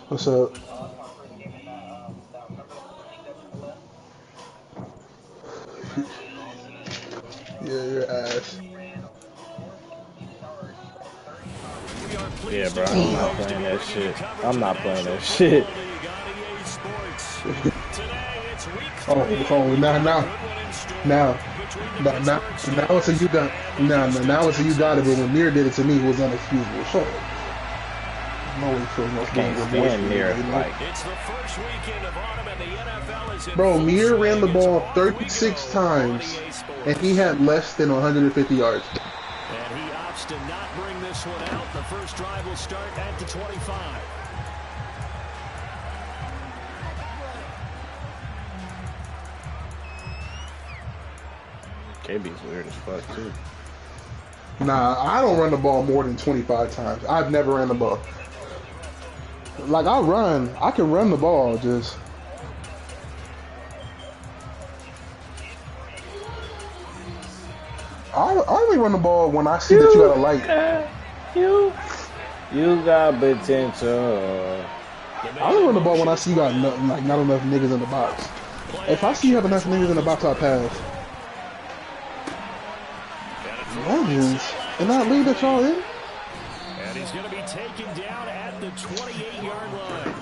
What's up? Yeah, your ass. Yeah, bro, I'm not playing that shit. I'm not playing that shit. Oh, now it's a you got, now it's a you got it, but when Mir did it to me, it was unexcusable. Shut up. No way feeling I no can't remorse for stand me, near you know? like Bro, Mir ran the ball 36 times, and he had less than 150 yards. And he opts to not bring this one out. The first drive will start at the 25. KB's weird as fuck too. Nah, I don't run the ball more than 25 times. I've never ran the ball. Like, I can run the ball, just... I only run the ball when I see that you got a light. You got potential. I only run the ball when I see you got not enough niggas in the box. If I see you have enough niggas in the box, I'll pass. Legends? And that lead that y'all in? And he's going to be taken down at the 28-yard line.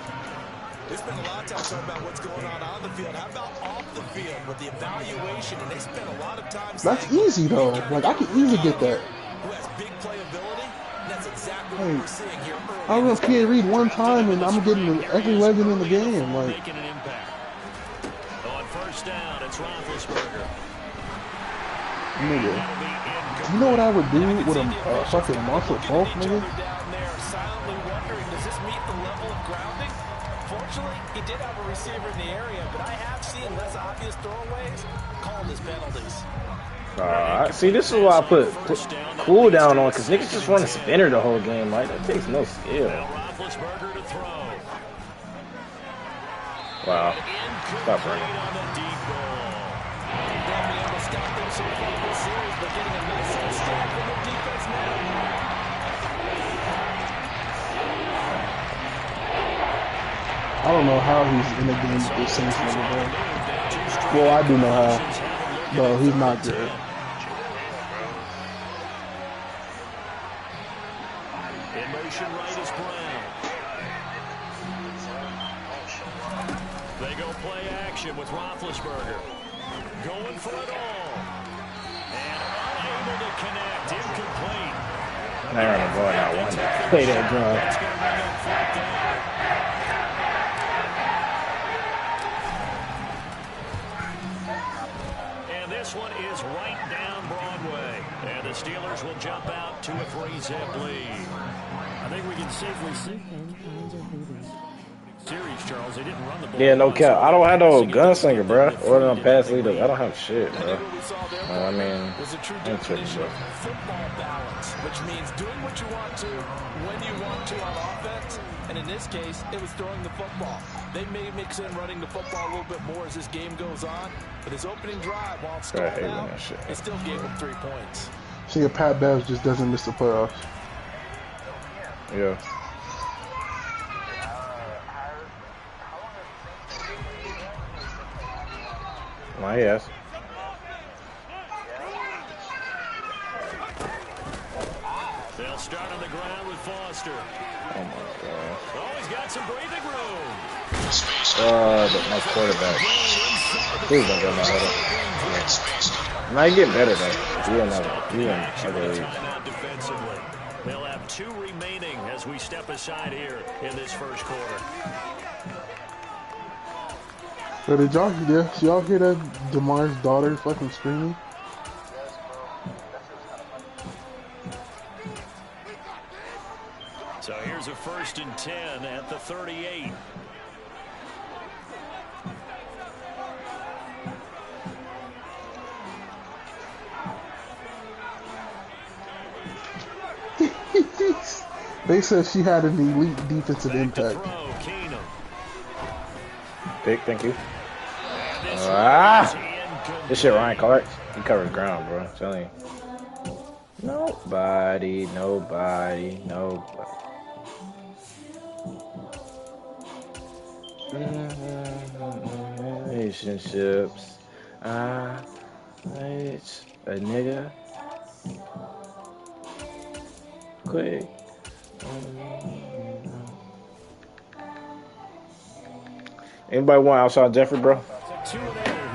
There's been a lot of time talking about what's going on the field. How about off the field with the evaluation? And they spent a lot of time saying, That's easy though. Like I can easily get that. Who has big playability? And that's exactly what we're seeing here early. I run PA Reed one time and I'm getting every legend in the game. Like making an impact. On first down, it's Roethlisberger. nigga. You know what I would do with a fucking Marshall Falk, nigga? Down there, silently wondering, does this meet the level of grounding? Fortunately, he did have a receiver in the area, but I have seen less obvious throwaways called as penalties. See, this is why I put cooldown on, because niggas just run a spinner the whole game. Like, that takes no skill. Wow. Stop running. I don't know how he's in the game with the Saints nigga, bro. Well, I do know how. Bro, he's not good. In motion right is Brown. They go play action with Roethlisberger. Going for it all. And unable to connect. Incomplete. I ran the ball out one. Play that drive. And this one is right down Broadway. And the Steelers will jump out to a 3-zip lead. I think we can safely say series, Charles. They didn't run the ball. Yeah, no cap. I don't have no gunslinger, bro. Or no pass leader. I don't have shit, bro. I mean, I'm tripping, bro. Football balance, which means doing what you want to, when you want to on offense. And in this case, it was throwing the football. They may mix in running the football a little bit more as this game goes on. But his opening drive, while it's stalled out, it still gave him 3 points. See, if Pat Bev just doesn't miss the playoffs. Yeah. My ass. They'll start on the ground with Foster. Oh my god. Oh, he's got some breathing room. My quarterback. Please don't go my head up. Might get better though. You another league. Defensively. They'll have 2 remaining as we step aside here in this first quarter. So did y'all hear that DeMar's daughter fucking screaming? So here's a 1st and 10 at the 38. They said she had an elite defensive impact. Big, thank you. This shit Ryan Clark. He covers ground, bro. I'm telling you. Nobody. Relationships. It's a nigga. Quick. Anybody want outside Jeffrey, bro? 2-0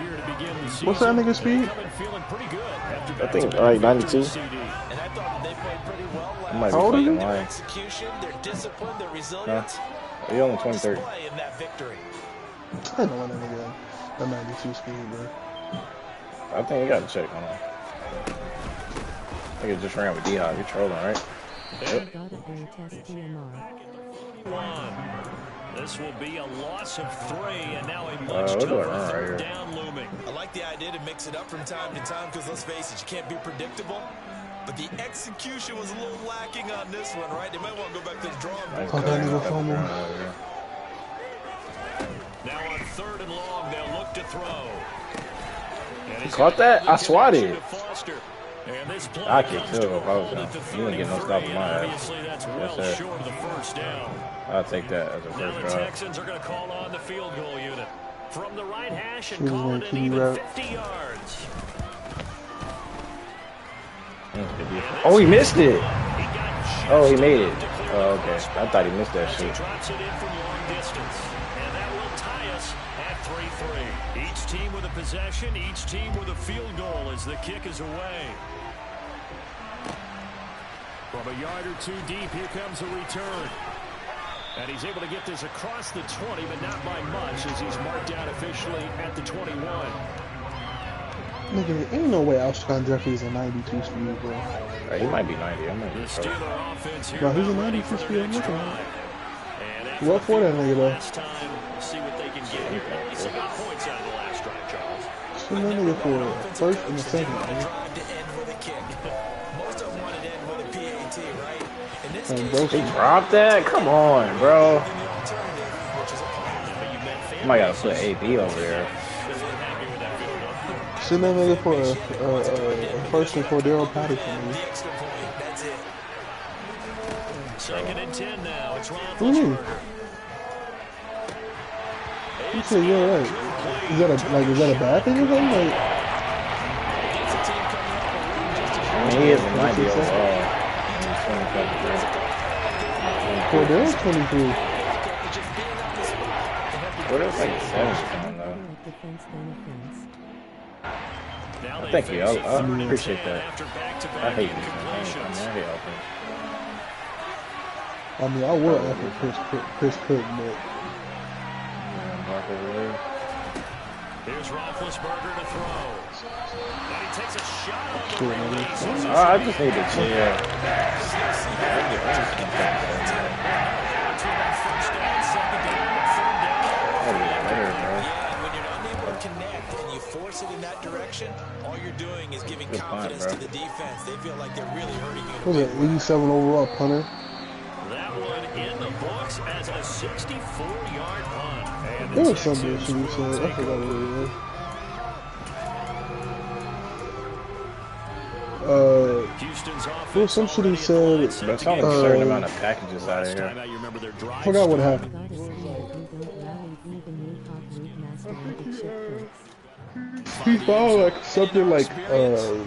here to begin the season. What's that nigga speed? Feeling pretty good after I think like 92. And I thought they played pretty well I might last be How old are fucking you? Their lying. execution, their discipline, their resilience. He only 23. Display in that victory. I don't want that nigga. The 92 speed, bro. I think you got to check. Hold on. I think it just ran with D-Hop. You trolling, right? Yep. This will be a loss of 3, and now a what much do I tougher run right third here? down looming. I like the idea to mix it up from time to time because let's face it, you can't be predictable. But the execution was a little lacking on this one, right? They might want to go back to the drawing board. Fuck that nigga fumble. Now on 3rd and long, they'll look to throw. And he's Caught that? I swatted. to Foster. And this play I kicked comes too to if I was hold him. at the You wouldn't get no 33, stop in my and ass. obviously that's Yes, well sir. short of the first down. I'll take that as a Now first the drive. Texans are going to call on the field goal unit from the right hash and Excuse call me, it an can you even wrap? 50 yards. Oh, he missed it. He got Oh, he just made enough it. to clear Oh, the okay. prospect I thought he missed that as he shit. drops it in from long distance. And that will tie us at 3-3. Each team with a possession, each team with a field goal as the kick is away. From a yard or two deep, here comes a return. And he's able to get this across the 20, but not by much as he's marked down officially at the 21. Nigga, ain't no way Alshon Jeffrey's a 92 speed, bro. He might be 90. I might The be Steeler offense here Bro, he's a about ready 92 for speed. their I'm next looking at drive. And after What the for that field nigga, goal though? last time, we'll see what they can get here. At least they got points out of the last drive, Charles. Send that nigga for a first and a second, The man. drive to end with a kick. Most of them want it to end with a PAT, right? In this And case, bro, He dropped that? Come on, bro. the alternative, which is a punt. But you met I might gotta put AB over there. send that nigga for a first and for Daryl Patterson, man. The extra point, that's it. 2nd and 10 now. It's What do you mean? Roethlisberger. You said, yeah, right. Is that a bad thing or something? Like, It's a team coming up a win just as I mean, he is a 90 overall. He's 27. Cordell's 23. What is like 7 though? Now they Thank you. face a I 3rd and appreciate 10 that. after I back-to-back hate these incompletions. I hate offense. I mean, I would after Chris Cook, but Mark over there. Here's Roethlisberger to throw. And he takes a shot on the Cool, release. man. As I just need to chill. when you're not able to connect and you force it in that direction, all you're doing is giving Good punt, confidence bro. to the defense. They feel like they're really hurting you. what was it, 87 overall punter? That one in the books as a 64-yard punt. And There the was some Texans bullshit you will said. I take forgot over. what it was. Houston's offense There was some shit he already said. at the line, set There's to only get a certain going. amount of packages out Last of time here. out, you remember their drive Forgot what started. happened. He found like something like a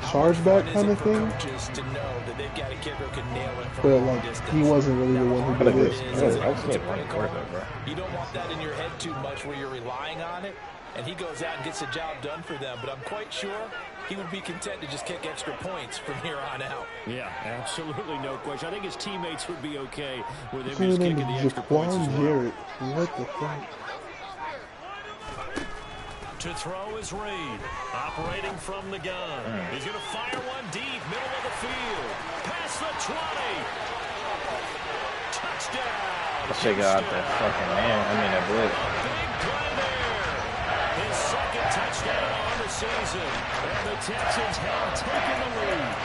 chargeback kind of thing, Just to know that they've got a kicker who can nail it from but long like distance. he wasn't really the one I who like did this. it. I just need to run the quarterback, bro. You don't want that in your head too much where you're relying on it, and he goes out and gets the job done for them. But I'm quite sure he would be content to just kick extra points from here on out. Yeah, absolutely no question. I think his teammates would be okay with him His just name kicking the is extra points as Jaquan well. Jarrett. What the fuck? To throw is Reed, operating from the gun. He's going to fire one deep, middle of the field. Past the 20. Touchdown. I should got that fucking man. I mean, that blitz. Big play there. His second touchdown on the season. And the Texans have taken the lead.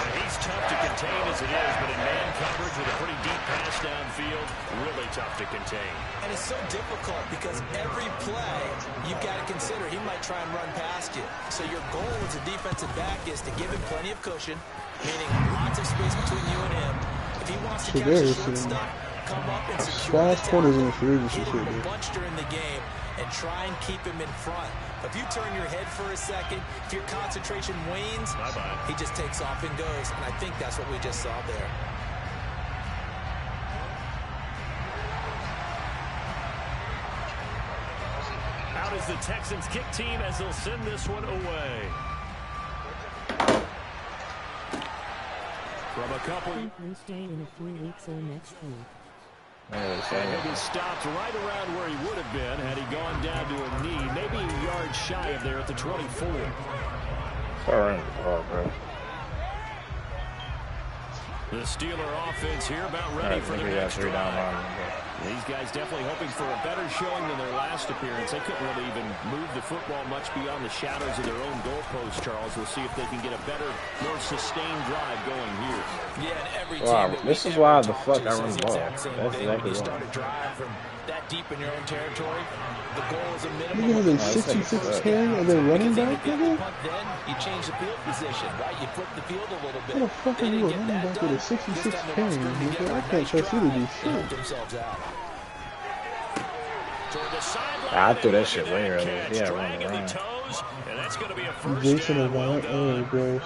And he's tough to contain as it is, but in man coverage with a pretty deep pass downfield, really tough to contain. And it's so difficult because every play you've got to consider he might try and run past you. So your goal as a defensive back is to give him plenty of cushion, meaning lots of space between you and him. If he wants to catch the short stuff, come up and secure Fast the corners in the tackle, free agency hit shit, him a dude. bunch during the game, and try and keep him in front. If you turn your head for a second, if your concentration wanes, he just takes off and goes, and I think that's what we just saw there. Out is the Texans kick team as they'll send this one away. From a couple. Wednesday in a few weeks or next week. And he'll be stopped right around where he would have been had he gone down to a knee, maybe a yard shy of there at the 24. Sorry, bro. The Steeler offense here about ready for their next drive. These guys definitely hoping for a better showing than their last appearance. They couldn't really even move the football much beyond the shadows of their own goalpost, Charles. We'll see if they can get a better, more sustained drive going here. Yeah, and every Wow, team this is why the fuck I run the ball. That's exactly you why. start a drive from that deep in your own territory. The goal is a minimum. Nigga having 66 carry and then running back, nigga? Then you change the field position, right? You flip the field a little bit. How the fuck are you a running back with a 66 carry, nigga? I can't trust you to do shit. I threw that shit way earlier. Yeah, running around. Jason Avant, oh, gross.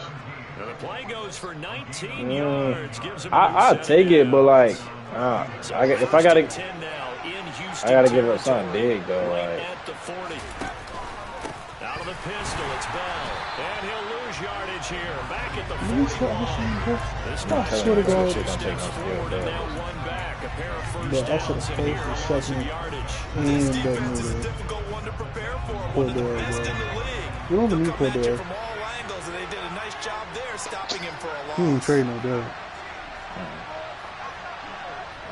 Now the play goes for 19 yards. Gives him I'll take it, but like, if I gotta give up something big though. Like, at the 40. Out of the pistol, it's Bell, and he'll lose yardage here. Back at the 41. This I swear to God. steps forward and now one back. A pair of first But I should downs have in played here. for Offensive second yardage. and that nigga. Difficult one to prepare for. Cordell, bro. You don't even need Cordell. From all angles, and they did a nice job there, stopping him for a He ain't loss. trading no doubt.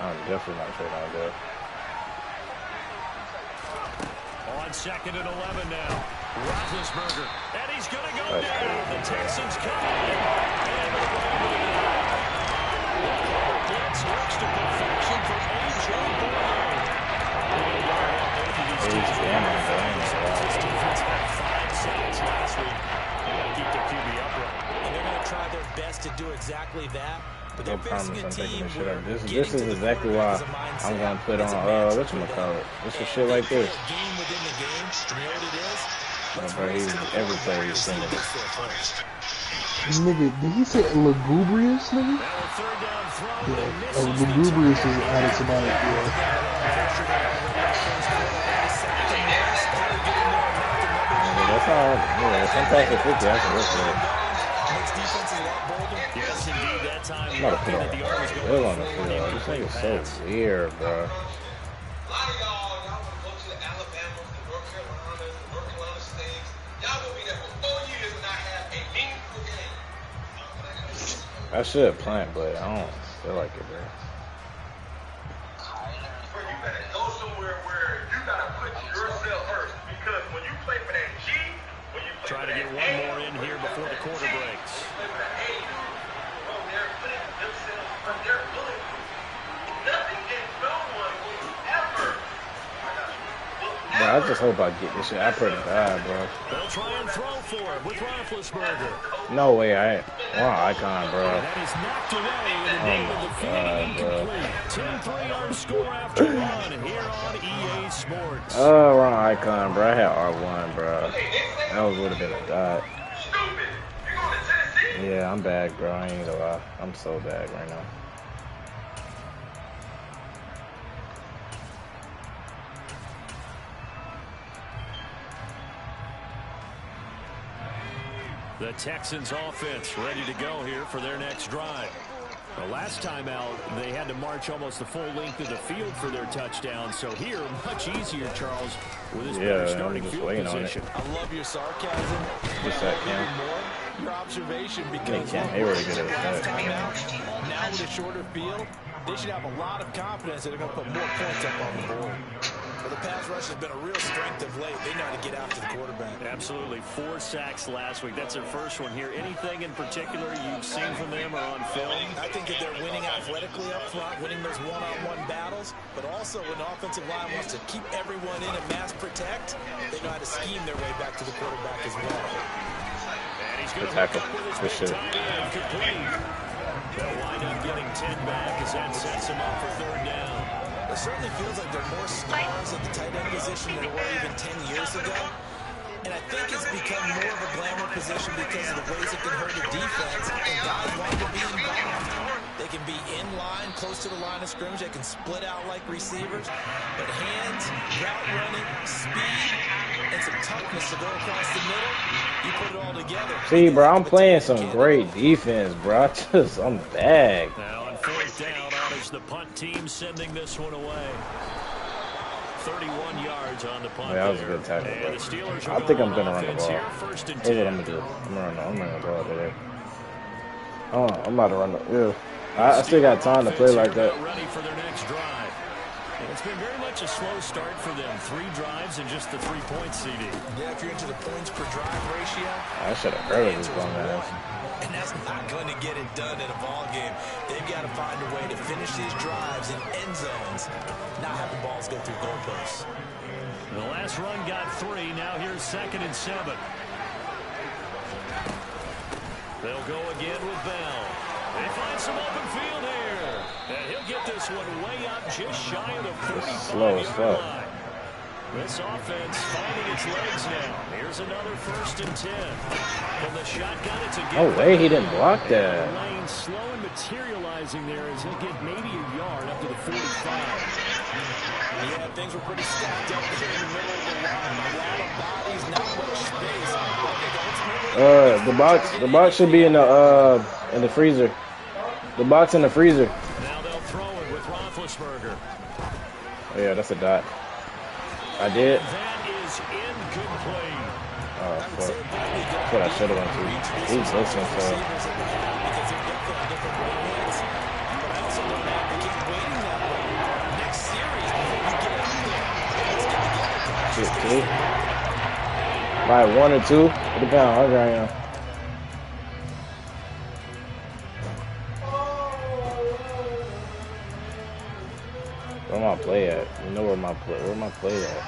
I'm definitely not trading on that. On second and 11 now. Roethlisberger, and he's going to go down. The Texans come in. And blitz works to perfection for A.J. Brown. This defense had 5 sacks last week. They got to keep their QB upright. And they're going to try their best to do exactly that. But No they're promise facing a I'm taking team this shit where up. This getting is to the exactly quarterback why is a mindset. I'm gonna put It's a on man's whatchamacallit. This is shit like this. Game within the game. You know what it is? Let's Bro, race to the every quarterback play and he's see who sending. gets there first. Nigga, did he say lugubrious, nigga? Now a third down throw. Yeah, Misses the lugubrious tackle. is added to my yeah. That's all. Yeah, sometimes it's 50. I can work with it. Makes defenses a lot bolder. Yes, indeed. That time, I'm about to put looking on at the arms going Will on the forward, field. even This play nigga's pass. so weird, bro. A lot of y'all want to go to the Alabamas, the North Carolinas, the North Carolina States. Y'all will be there for 4 years and not have a meaningful game. I should plant, but I don't feel like it, bro. Bro, you better go somewhere where you gotta put yourself first. Because when you play for that G, when you play Try for to get that one A, more in here before the quarter breaks. play for that A, bro, they're putting themselves, but they're bulletproof. Nothing and no one will ever. Bro, I just hope I get this shit. I pray to God, bro. They'll try and throw for it with Roethlisberger. No way, I ain't. Wow, icon, bro. That is knocked away in the name of the God, bro. incomplete. 10-3 on score after one here on EA Sports. Oh, wrong icon, bro. I had R1, bro. That would have been a dot. Stupid. You going to Tennessee? Yeah, I'm bad, bro. I ain't gonna lie. I'm so bad right now. The Texans offense ready to go here for their next drive. The last time out, they had to march almost the full length of the field for their touchdown. So here, much easier, Charles, with his better Yeah, starting I'm just field waiting on it. position. I love your sarcasm. What's that, Even Cam? more, your observation, They because can't. They really good at last that. time out, now with a shorter field, they should have a lot of confidence that they're going to put more points up on the board. Well, the pass rush has been a real strength of late. They know how to get after the quarterback. Absolutely. 4 sacks last week. That's their first one here. Anything in particular you've seen from them or on film? I think that they're winning athletically up front, winning those one-on-one battles, but also when the offensive line wants to keep everyone in and mass protect, they know how to scheme their way back to the quarterback as well. And he's going to Good tackle. hook up with Good his shit. tight end, complete. They'll wind up getting 10 back as that sets him up for third down. It certainly feels like there are more stars at the tight end position than there were even 10 years ago. And I think it's become more of a glamour position because of the ways it can hurt a defense, and guys want to be involved. They can be in line, close to the line of scrimmage. They can split out like receivers. But hands, route running, speed, and some toughness to go across the middle, you put it all together. See, bro, I'm playing some great defense, bro. I'm bagged. Now on fourth down, on is the punt team sending this one away. 31 yards on the punt. Yeah, that was a good tackle, bro. I think I'm going to run the ball. Here's what I'm going to do. I'm not going to go out there. Oh, I'm about to run the... Yeah. I still got time to play like that. Ready for their next drive. It's been very much a slow start for them. 3 drives and just the 3 points, CD. Yeah, if you're into the points per drive ratio. I should have heard of this one, man. And that's not going to get it done in a ball game. They've got to find a way to finish these drives in end zones, not have the balls go through goalposts. The last run got 3. Now here's 2nd and 7. They'll go again with Bell. They find some open field here. And he'll get this one way up just shy of the 45-yard line. This offense finding its legs now. Here's another 1st and 10. From the shotgun, it's a no way he didn't block that. Lane slow and materializing there as he'll get maybe a yard up to the 45. Yeah, things were pretty stacked up here in the middle of the line. A lot of bodies, not much space. The box should be in the freezer. The box in the freezer. Now they'll throw it with Roethlisberger. Oh yeah, that's a dot. I did. That is incomplete. Oh, fuck. That's what I should have went to. He's listening, so. Shit, 2. By 1 or 2. It depends on how hungry I am. Where my play at? You know where my play at?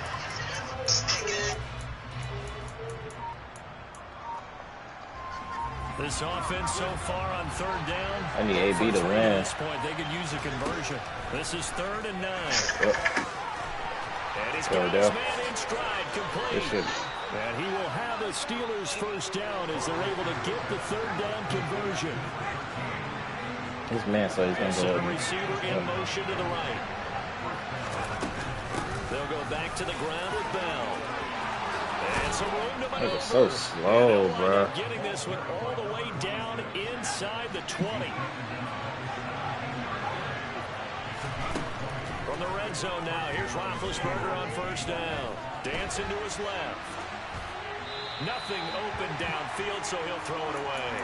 This offense so far on 3rd down. I need AB to win. At this point, they could use a conversion. This is 3rd and 9. Yep. And he's got his man in stride, complete. And he will have the Steelers 1st down as they're able to get the 3rd down conversion. This man, so he's going to go. Receiver in motion to the right. They'll go back to the ground with Bell. And some room to maneuver. It's so slow, bro. Getting this one all the way down inside the 20. From the red zone now, here's Roethlisberger on 1st down. Dancing to his left. Nothing open downfield, so he'll throw it away.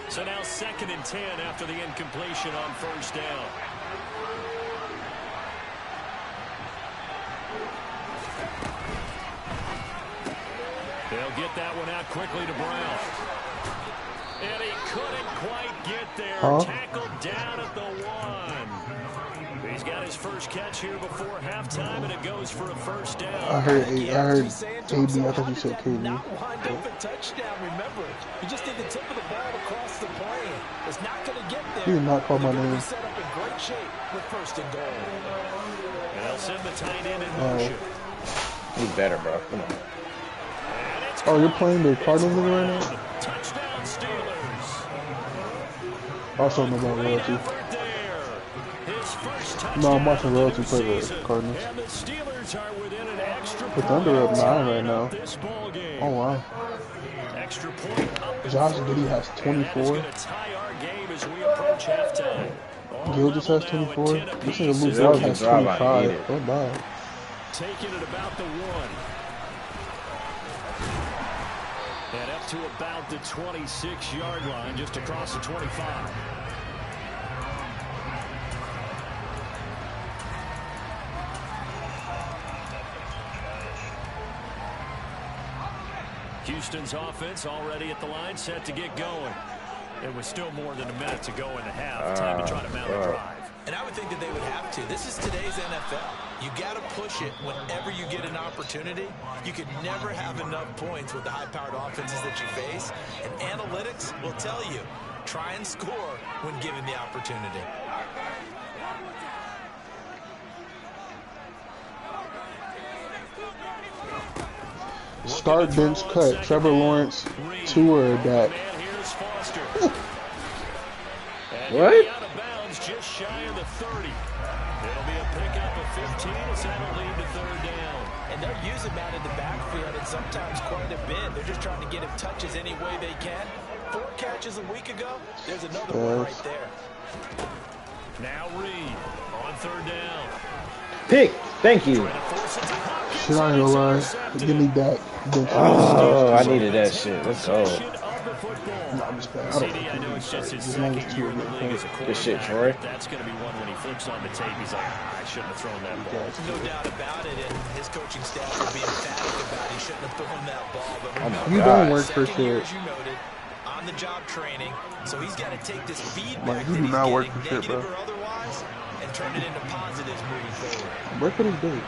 So now 2nd and 10 after the incompletion on 1st down. They'll get that one out quickly to Brown. And he couldn't quite get there. Tackled down at the 1. He's got his first catch here before halftime, and it goes for a 1st down. I heard AB. I thought you said KD. Not wind up a touchdown, remember. You just did the tip of the ball across the plane. It's not going to get there. He did not call my name. Set up in great shape with 1st and goal. And they'll send the tight end in motion. He's better, bro. Come on. Oh, you're playing the Cardinals right now? Touchdown Steelers. Also, no more royalty. No, I'm watching royalty play the Cardinals. And the Steelers are within an extra The Thunder are up 9 right now. Oh, wow. Extra point up. Josh Giddey has 24. Gil just has 24. This nigga Luke Bell has 25. Oh, bye. Taking it about the 1. And up to about the 26-yard line, just across the 25. Houston's offense already at the line, set to get going. It was still more than a minute to go in the half. Time to try to mount a drive. And I would think that they would have to. This is today's NFL. You got to push it whenever you get an opportunity. You can never have enough points with the high-powered offenses that you face. And analytics will tell you, try and score when given the opportunity. Start, bench, cut. Trevor Lawrence, Tua, Dak. What? Out of bounds, just shy of the 30. It'll be a pickup of 15 as that'll lead to third down. And they'll use him out in the backfield, and sometimes quite a bit. They're just trying to get him touches any way they can. 4 catches a week ago. There's another one right there. Now Reed on third down. Pick. Thank you. Shit, I ain't gonna lie. Give me Dak. Oh, I needed that shit. Let's go. No, I'm just bad. I know it's just his second year in the league as a quarterback. Good shit, Troy. That's going to be one when he flips on the tape. He's like, I shouldn't have thrown that ball. No doubt about it, and his coaching staff will be emphatic about he shouldn't have thrown that ball. But Oh You don't work for shit. as you noted, on the job training, so he's got to take this feedback Like, you that do he's not work getting, for shit, bro. negative or otherwise, and turn it into positives moving forward. Work for this dude.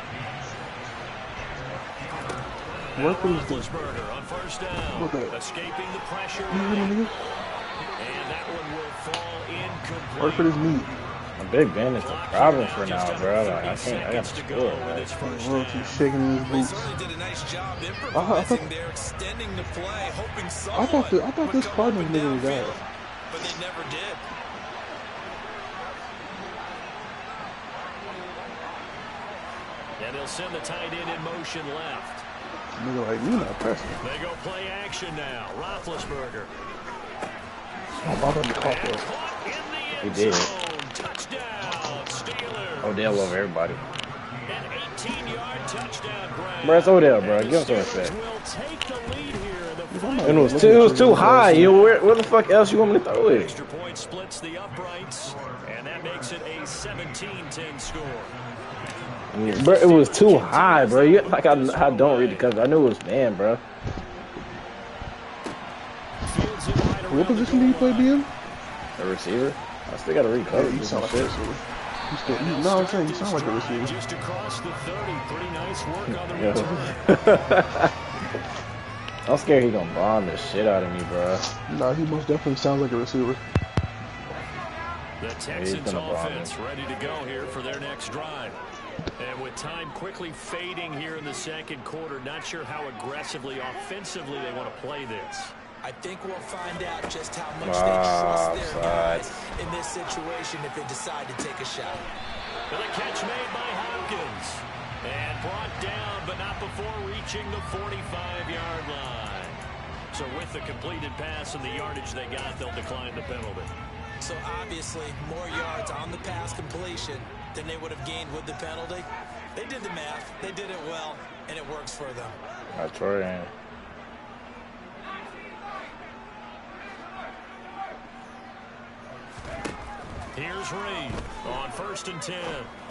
Work for this dude. Roethlisberger on first down, Look at it. escaping the pressure. Nigga. And that one will fall incomplete. Work for this meat. My Big Ben is the problem for now, bro. Like, I got to score, man. He's shaking his They boots. certainly did a nice job thought- improvising there, extending the play, hoping I someone thought this Cardinals nigga was downfield, ass. but they never did. And they'll send the tight end in motion left. Nigga like, you not pressing. They go play action now. Roethlisberger. I'm about to caught this. Caught in the He end did. zone. Touchdown, Steelers. Odell over everybody. An 18-yard touchdown grab. Bro, it's Odell, bro. Give him some respect. Will take the lead here in the And it was too high. Yo, where the fuck else you want me to throw it? extra point splits the uprights, and that makes it a 17-10 score. Bro, it was too high, bro. You like I don't read the cover. I knew it was man, bro. Fields it right What around position do you play, BM? A receiver. I still got to read cover. You sound like a receiver. No, I'm saying you sound like a receiver. just across the 30. Pretty nice work on the Yeah. return. I'm scared he gonna bomb the shit out of me, bro. No, he most definitely sounds like a receiver. The Texans gonna bomb offense ready to go here for their next drive. And with time quickly fading here in the second quarter, not sure how aggressively, offensively they want to play this. I think we'll find out just how much they trust their Offside. guys in this situation if they decide to take a shot. The catch made by Hopkins. And brought down, but not before reaching the 45-yard line. So with the completed pass and the yardage they got, they'll decline the penalty. So obviously, more yards on the pass completion than they would have gained with the penalty. They did the math. They did it well, and it works for them. That's right. Here's Reed on 1st and 10.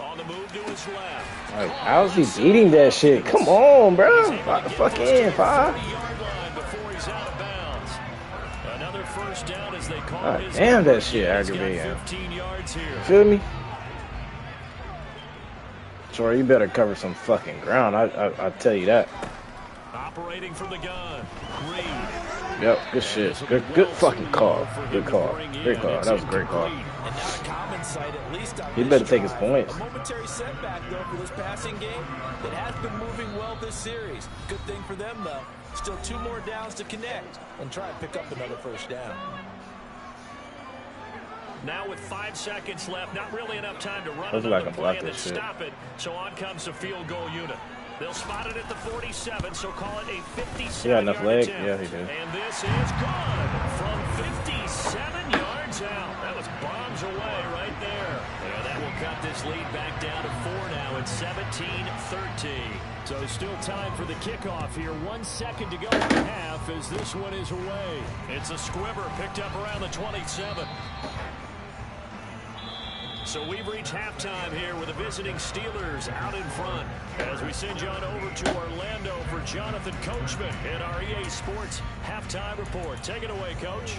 On the move to his left. Like, how's he beating that shit? Come on, bro. Fuck in, 5. 30-yard line before he's out of bounds. Another first down as they call God his damn, that number. shit He's got aggravating. 15 yards here. Feel me? Troy, you better cover some fucking ground. I tell you that. Operating from the gun. Reed. Yep, good shit. Good fucking call. Good call. Great call. That was a great call. And now a common sight, at least on He this better take his drive. points. A momentary setback, though, for this passing game that has been moving well this series. Good thing for them, though. Still 2 more downs to connect and try and pick up another first down. Now with 5 seconds left, not really enough time to run Looks another like a play block and then this shit. stop it. So on comes the field goal unit. They'll spot it at the 47, so call it a 57-yard He got enough leg? attempt. Yeah, he did. And this is good from 57 yards out. That was bombs away right there. And that will cut this lead back down to 4 now at 17-13. So still time for the kickoff here. 1 second to go in the half as this one is away. It's a squibber picked up around the 27. So we've reached halftime here with the visiting Steelers out in front. As we send you on over to Orlando for Jonathan Coachman in our EA Sports Halftime Report. Take it away, Coach.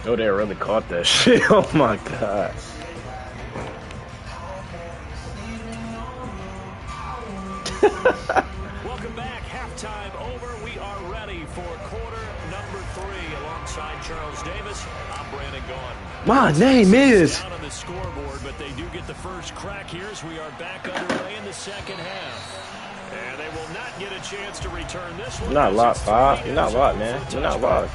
Oh, they really caught that shit. Oh my god. Welcome back. Halftime over. We are ready for quarter number 3. Alongside Charles Davis, I'm Brandon Gaudin. My name is. Down on the scoreboard, but they do get the first crack here as we are back underway in the second half. And they will not get a chance to return this one. You're not locked, 5. You're not locked, man. You're not locked.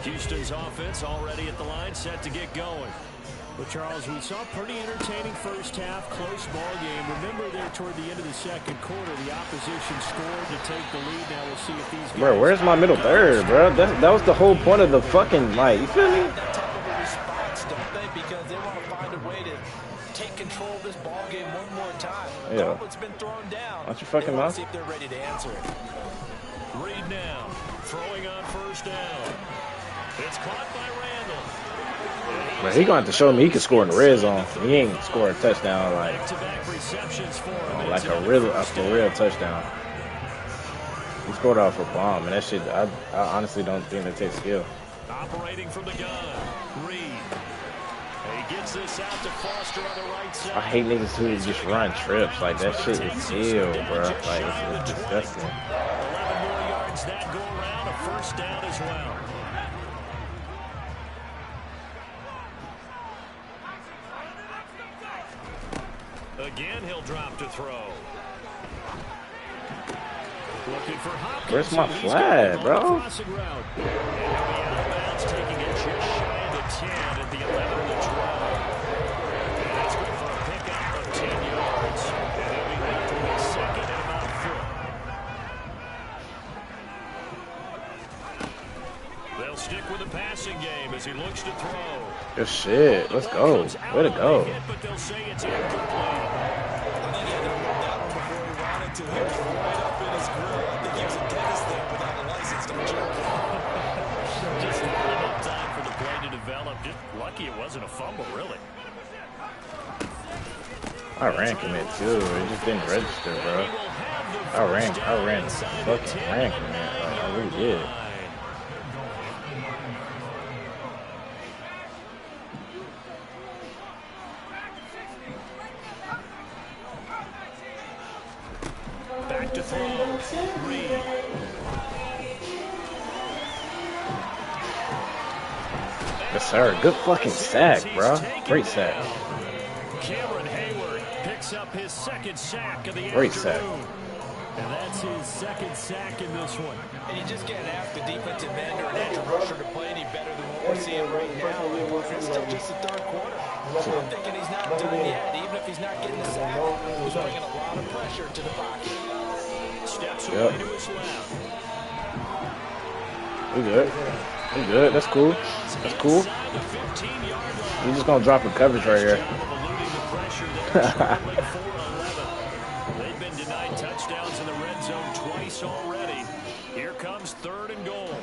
Houston's offense already at the line, set to get going. Well, Charles, we saw a pretty entertaining first half, close ball game. Remember there toward the end of the second quarter, the opposition scored to take the lead. Now we'll see if these guys... Bro, where's my middle third, bro? That was the whole point of the fucking, like, you feel me? That type of a response, don't they? Because they want to find a way to take control of this ball game one more time. Yeah. It's been thrown down. Watch your fucking mouth. See if they're ready to answer it. Reed now, throwing on first down. It's caught by Randall. But he going to have to show me he can score in the red zone. He ain't score a touchdown like a for real touchdown. He scored off a bomb, and that shit. I honestly don't think that takes skill. Operating from the gun, Reed. He gets this out to Foster on the right side. I hate niggas who just run trips like that. Shit is ill, bro. Like it's disgusting. 11 more yards that go around, a first down as well. Again, he'll drop to throw. Looking for Hopkins. Where's my flag, bro? And he'll be out of bounds, taking it just shy of the 10 at the 11 to 12. And that's good for a pickup of 10 yards. And he'll be left with a second and about 4. They'll stick with the passing game as he looks to throw. Good shit. Let's go. Way to go. But they'll say it's incomplete. To hit it right up in his grill. I think he was a dentist there without a license, don't you? Just not enough time for the play to develop. Just lucky it wasn't a fumble, really. I ran commit too. It just didn't register, bro. I ran fucking ran commit. Like I really did. Back to throw. Reed. Yes, sir. Good fucking sack, bro. Great sack. Cameron Hayward picks up his second sack of the Great sack. And that's his second sack in this one. And you just can't ask the defensive end or an edge rusher to play any better than what we're seeing right now. It's still just the third quarter. I'm thinking he's not done yet. Even if he's not getting the sack, he's bringing a lot of pressure to the pocket. Steps away to his left. We good. We good. That's cool. That's cool. We're just gonna drop a coverage right here. They've been denied touchdowns in the red zone twice already. Here comes 3rd and goal.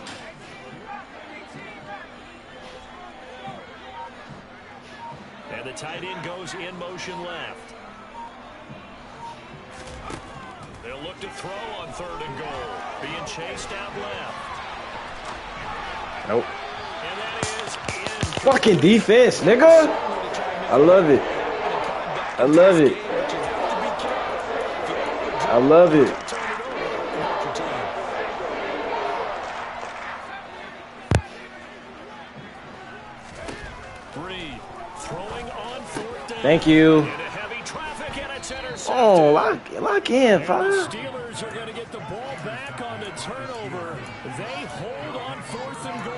And the tight end goes in motion left. They'll look to throw on 3rd and goal. Being chased out left. Nope. And that is in. Fucking defense, nigga. I love it. I love it. I love it. Reed throwing on 4th down. Thank you. Into heavy traffic and it's intercepted. Oh, lock in, The fire. Steelers are going to get the ball back on the turnover. They hold on 4th and goal.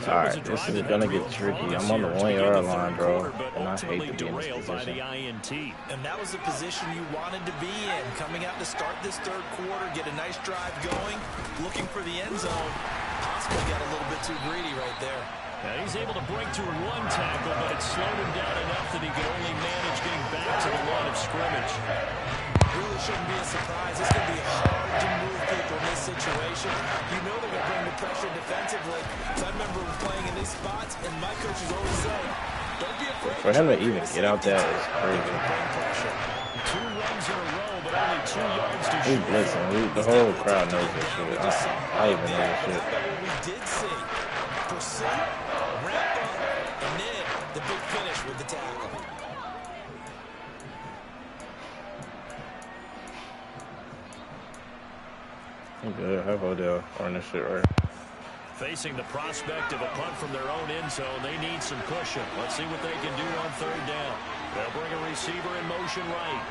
All right, this is gonna get tricky. I'm on the 1 yard line, bro, and I hate to be in this position. And that was the position you wanted to be in. Coming out to start this third quarter, get a nice drive going, looking for the end zone. Possibly got a little bit too greedy right there. Now he's able to break through 1 tackle, but it slowed him down enough that he could only manage getting back to the line of scrimmage. Really shouldn't be a surprise. It's going to be hard to move people in this situation. You know they're going to bring the pressure defensively. So I remember playing in these spots, and my coaches always say, don't be afraid. For him to even get out there is crazy. 2 runs in a row, but only 2 yards to He's shoot. blitzing. The whole crowd knows this shit. I even know this shit. We did see pursue, wrap up, and then the big finish with the tackle. I'm good. How about they'll run this shit right? Facing the prospect of a punt from their own end zone, they need some cushion. Let's see what they can do on 3rd down. They'll bring a receiver in motion right.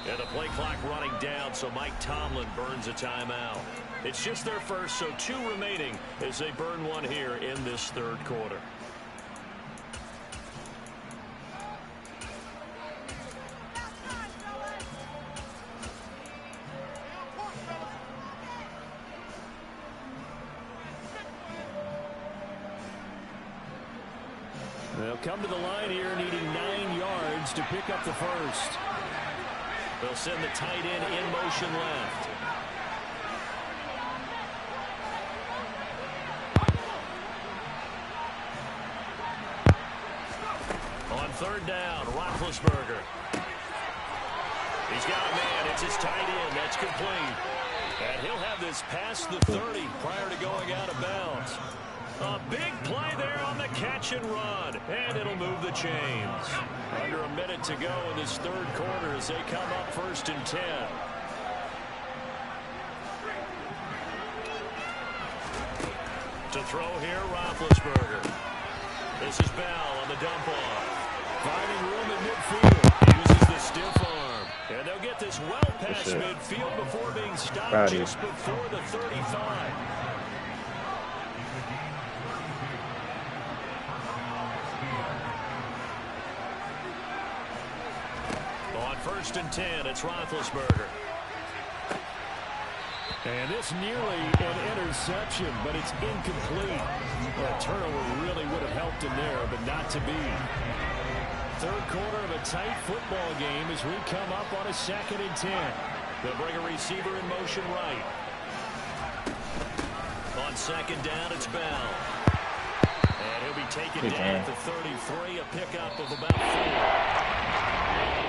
And the play clock running down, so Mike Tomlin burns a timeout. It's just their first, so 2 remaining as they burn one here in this 3rd quarter. They'll come to the line here needing 9 yards to pick up the first. They'll send the tight end in motion left. On 3rd down, Roethlisberger. He's got a man. It's his tight end. That's complete. And he'll have this past the 30 prior to going out of bounds. A big play there on the catch and run. And it'll move the chains. Under a minute to go in this 3rd quarter as they come up 1st and 10. To throw here, Roethlisberger. This is Bell on the dump off. Finding room in midfield. He uses the stiff arm. And they'll get this well past midfield before being stopped just before the 35. On 1st and 10, it's Roethlisberger. And this nearly an interception, but it's incomplete. A turnover really would have helped him there, but not to be. 3rd quarter of a tight football game as we come up on a 2nd and 10. They'll bring a receiver in motion right. On 2nd down, it's Bell. And he'll be taken down at the 33, a pickup of about 4.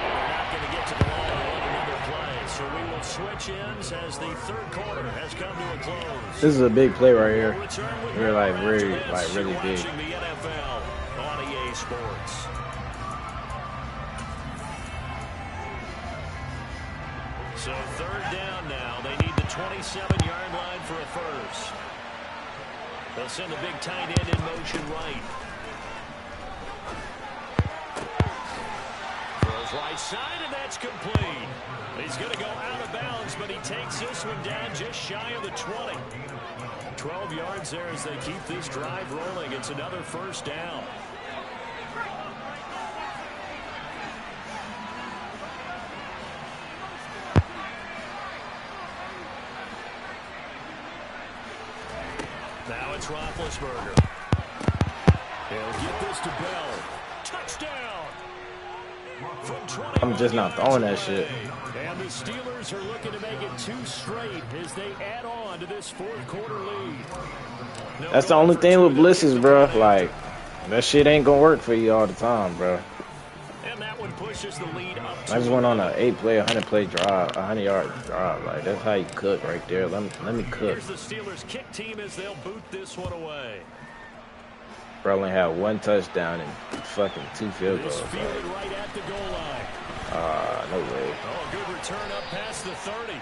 They're not going to get to the line on another play, so we will switch ends as the 3rd quarter has come to a close. This is a big play right here. We're really big. The NFL on EA Sports. So 3rd down now. They need the 27-yard line for a first. They'll send the big tight end in motion right. Throws right side, and that's complete. He's going to go out of bounds, but he takes this one down just shy of the 20. 12 yards there as they keep this drive rolling. It's another 1st down. Now it's Roethlisberger. He'll get this to Bell. Touchdown! I'm just not throwing that shit. And the Steelers are looking to make it 2 straight as they add on to this 4th quarter lead. That's the only thing with blitzes, bro. Like, that shit ain't gonna work for you all the time, bro. And that one pushes the lead up. I just went on an 8-play, 100-play drive, 100-yard drive. Like, that's how you cook right there. Let me cook. Here's the Steelers kick team as they'll boot this one away. Bro only had 1 touchdown and fucking 2 field goals. Fielded right at the goal line. No way. Oh, good return up past the 30.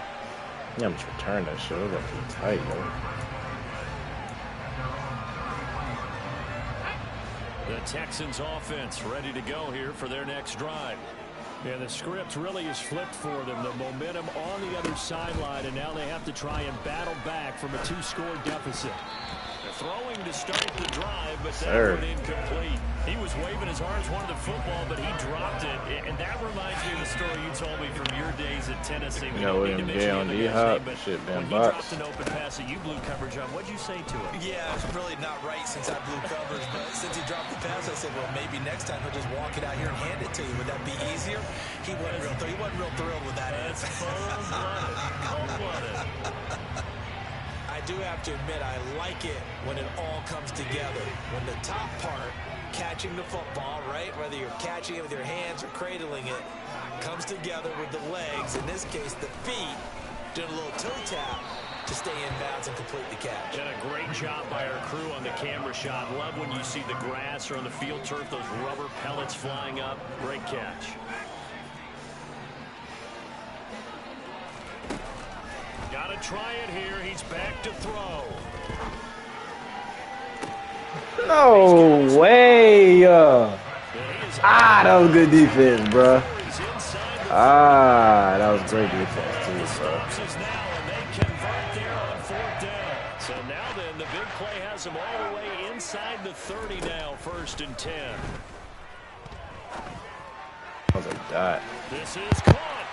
Yeah, I'm just return that shit. It was too tight, bro. The Texans offense ready to go here for their next drive. And the script really is flipped for them. The momentum on the other sideline, and now they have to try and battle back from a 2-score deficit. Throwing to start the drive, but that one incomplete. He was waving his arms, wanted the football, but he dropped it. And that reminds me of the story you told me from your days at Tennessee. You know, William J on D-Hop, shit, Ben Box. When you dropped an open pass that you blew coverage on, what'd you say to him? Yeah, it's really not right since I blew coverage, but since he dropped the pass, I said, well, maybe next time he'll just walk it out here and hand it to you. Would that be easier? He wasn't real thrilled with that answer. Cold-blooded. I do have to admit, I like it when it all comes together. When the top part, catching the football, right, whether you're catching it with your hands or cradling it, comes together with the legs, in this case the feet, doing a little toe tap to stay in bounds and complete the catch. Did a great job by our crew on the camera shot. Love when you see the grass or on the field turf, those rubber pellets flying up. Great catch. Got to try it here. He's back to throw. No way. That was good defense, bro. That was great defense, too, bro. So now then, the big play has him all the way inside the 30 now, 1st and 10. That was a dot. This is caught.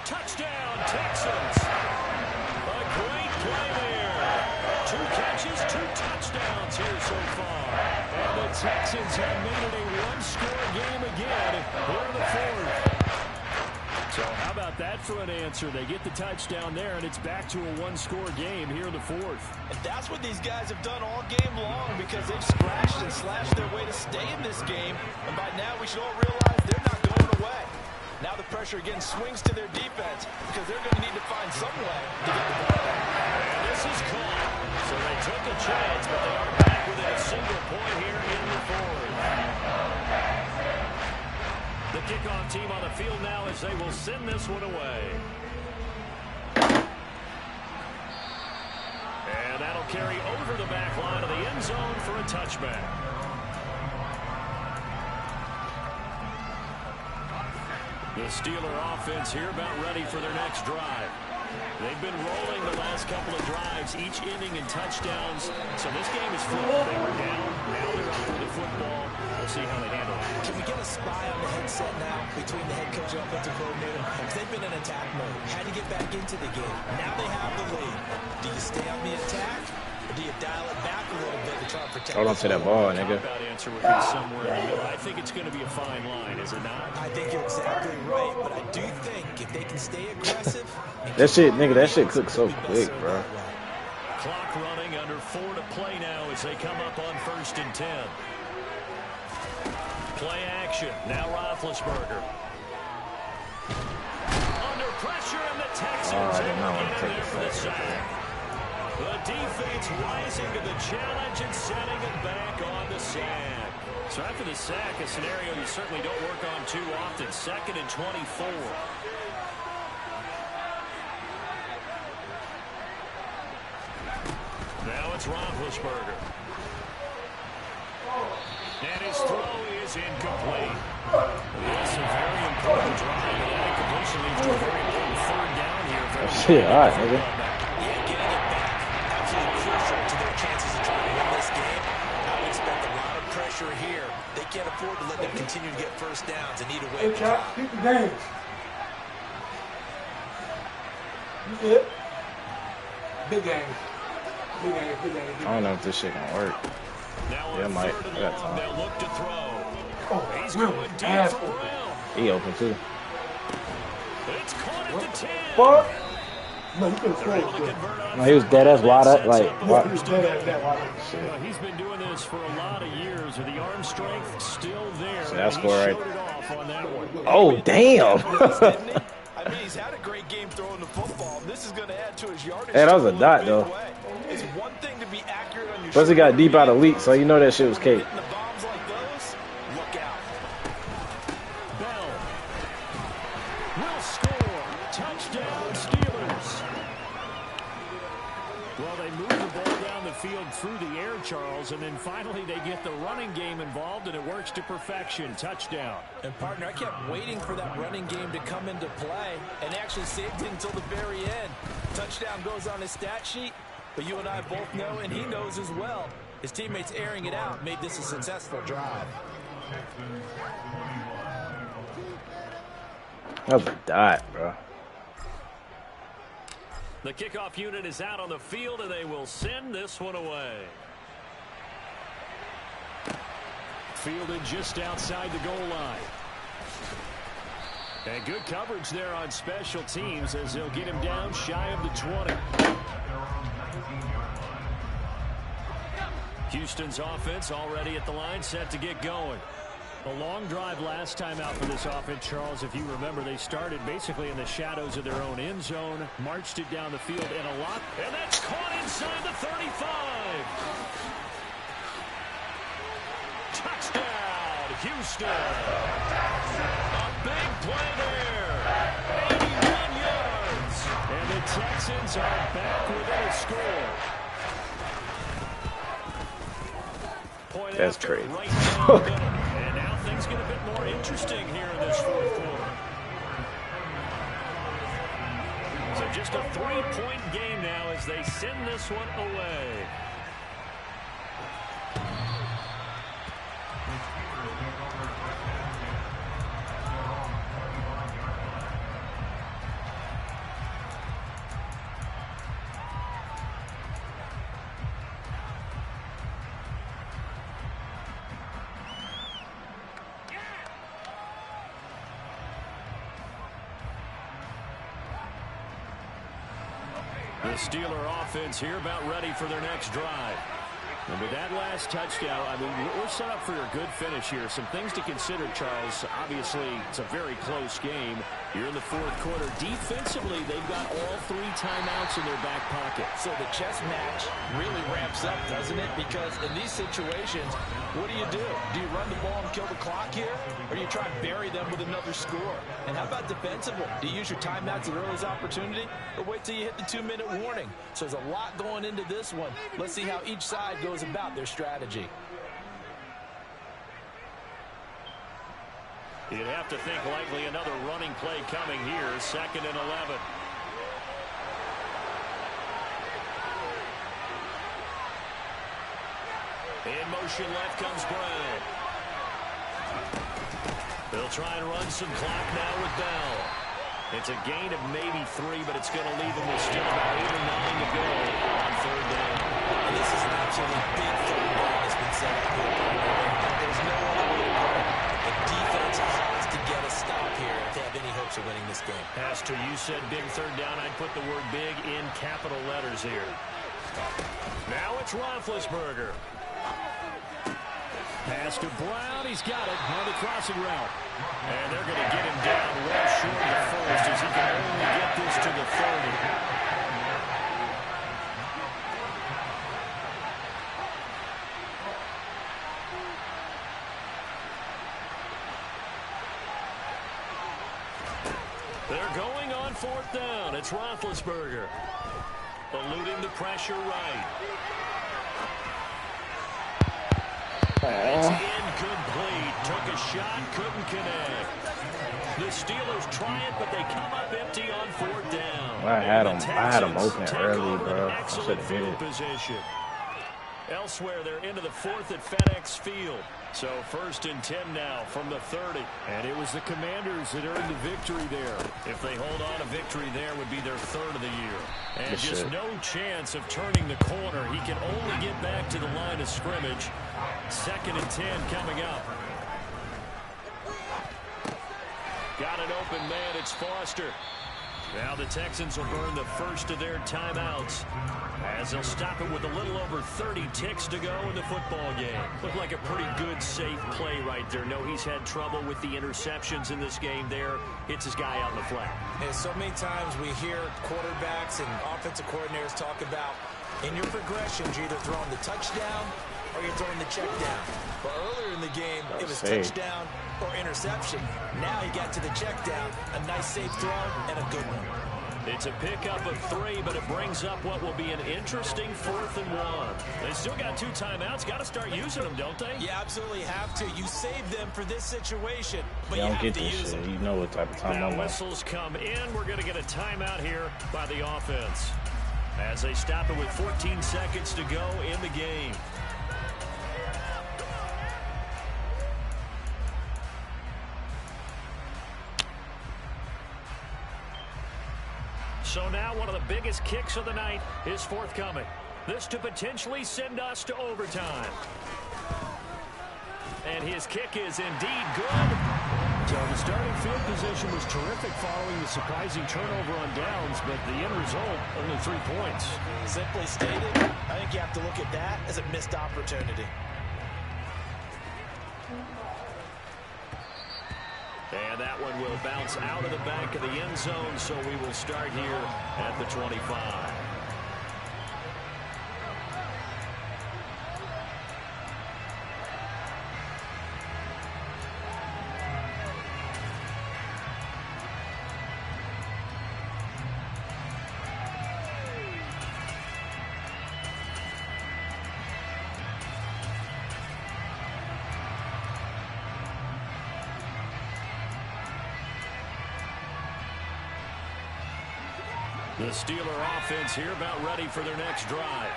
Touchdown, Texans. A great play there. 2 catches, 2 touchdowns here so far. And the Texans have made it a one-score game again here in the 4th. So how about that for an answer? They get the touchdown there, and it's back to a one-score game here in the 4th. And that's what these guys have done all game long, because they've scratched and slashed their way to stay in this game. And by now, we should all realize they're not going away. Now the pressure again swings to their defense, because they're going to need to find some way to get the ball back. And this is caught. So they took a chance, but they are back within a single point here in the 4th. The kickoff team on the field now as they will send this one away. And that'll carry over the back line of the end zone for a touchback. The Steeler offense here about ready for their next drive. They've been rolling the last couple of drives, each inning in touchdowns. So this game is flipped. They were down. Now they're up with the football. We'll see how they handle it. Can we get a spy on the headset now between the head coach and offensive coordinator? Because they've been in attack mode. Had to get back into the game. Now they have the lead. Do you stay on the attack, or do you dial it back a little bit to try to protect? Hold on to that ball, nigga. Answer would be somewhere in the middle. I think it's going to be a fine line, is it not? I think you're exactly right, but I do think if they can stay aggressive. That shit, nigga, that shit cooks so quick, bro. Clock running, under 4 to play now as they come up on 1st and 10. Play action. Now Roethlisberger. Under pressure, and the Texans I did not want to take it for the sack. The defense rising to the challenge and setting it back on the sack. So after the sack, a scenario you certainly don't work on too often. 2nd and 24. Now it's Roethlisberger. And his throw is incomplete. That's a very important drive. And that incompletion leads to a very important 3rd down here. Shit, all right, nigga. Yeah, getting it back, absolutely crucial to their chances of trying to win this game. I would expect a lot of pressure here. They can't afford to let them continue to get 1st downs and need a way to keep the game. You see it? Big game. Big game, big game. I don't know if this shit gonna work. Yeah, Mike. I got time. They'll look to throw. Oh, He's really? going deep for Brown. He open too. It's caught at the 10. Fuck. No, you could've scored. No, he was dead ass wide up, like He was dead at wide. Well, he's been doing this for a lot of years, with the arm strength still there. So that's He score, right? showed it off on that one. Oh, damn. I mean, he's had a great game throwing the football. This is going to add to his yardage. Hey, that was a dot, though. It's one thing to be accurate on your Plus he got deep out of leak, so you know that shit was cake. the bombs like those, look out. Bell will score. Touchdown, Steelers. Well, they move the ball down the field through the air, Charles, and then finally they get the running game involved, and it works to perfection. Touchdown. And, partner, I kept waiting for that running game to come into play and actually saved it until the very end. Touchdown goes on his stat sheet, but you and I both know, and he knows as well, his teammates airing it out made this a successful drive. That was a dot, bro. The kickoff unit is out on the field, and they will send this one away. Fielded just outside the goal line. And good coverage there on special teams as they'll get him down shy of the 20. Houston's offense already at the line, set to get going. A long drive last time out for this offense, Charles. If you remember, they started basically in the shadows of their own end zone, marched it down the field in a lot, and that's caught inside the 35. Touchdown, Houston. A big play there. 81 yards. And the Texans are back within a score. Point That's after, crazy. Right down the middle. And now things get a bit more interesting here in this fourth quarter. So just a 3-point game now as they send this one away. The Steeler offense here about ready for their next drive. And with that last touchdown, I mean, we're set up for a good finish here. Some things to consider, Charles. Obviously, it's a very close game. You're in the fourth quarter. Defensively, they've got all 3 timeouts in their back pocket. So the chess match really ramps up, doesn't it? Because in these situations, what do? Do you run the ball and kill the clock here? Or do you try and bury them with another score? And how about defensively? Do you use your timeouts at earliest opportunity? Or wait till you hit the 2-minute warning? So there's a lot going into this one. Let's see how each side goes about their strategy. You'd have to think likely another running play coming here. 2nd and 11. In motion left comes Brown. They'll try and run some clock now with Bell. It's a gain of maybe 3, but it's going to leave them with still about 8 or 9 to go on 3rd down. And this is an absolutely big 3rd down that's been set up here. There's no other way to go. The defense has to get a stop here if they have any hopes of winning this game. Pastor, you said big 3rd down. I'd put the word big in capital letters here. Now it's Roethlisberger. Pass to Brown. He's got it on the crossing route. And they're going to get him down well short of the first as he can only get this to the 30. They're going on 4th down. It's Roethlisberger. Eluding the pressure right. It's incomplete. Took a shot, couldn't connect. The Steelers try it, but they come up empty on 4th down. I had them open early, bro. I should have hit it. Position. Elsewhere, they're into the 4th at FedEx Field. So 1st and 10 now from the 30. And it was the Commanders that earned the victory there. If they hold on, a victory there would be their 3rd of the year. And just no chance of turning the corner. He can only get back to the line of scrimmage. 2nd and 10 coming up. Got an open man. It's Foster. Now the Texans will burn the first of their timeouts as they'll stop it with a little over 30 ticks to go in the football game. Looked like a pretty good, safe play right there. No, he's had trouble with the interceptions in this game there. Hits his guy out in the flat. And so many times we hear quarterbacks and offensive coordinators talk about in your progressions, you're either throwing the touchdown or you're throwing the check down. But earlier in the game, it was touchdown or interception. Now he got to the check down. A nice safe throw and a good one. It's a pickup of 3, but it brings up what will be an interesting 4th and 1. They still got 2 timeouts. Got to start using them, don't they? You absolutely have to. You save them for this situation, but you you don't have get to this use shit. them. You know what type of time I'm on. Whistles come in. We're going to get a timeout here by the offense as they stop it with 14 seconds to go in the game. So now one of the biggest kicks of the night is forthcoming. This to potentially send us to overtime. And his kick is indeed good. So the starting field position was terrific following the surprising turnover on downs, but the end result, only 3 points. Simply stated, I think you have to look at that as a missed opportunity. And that one will bounce out of the back of the end zone, so we will start here at the 25. The Steeler offense here about ready for their next drive.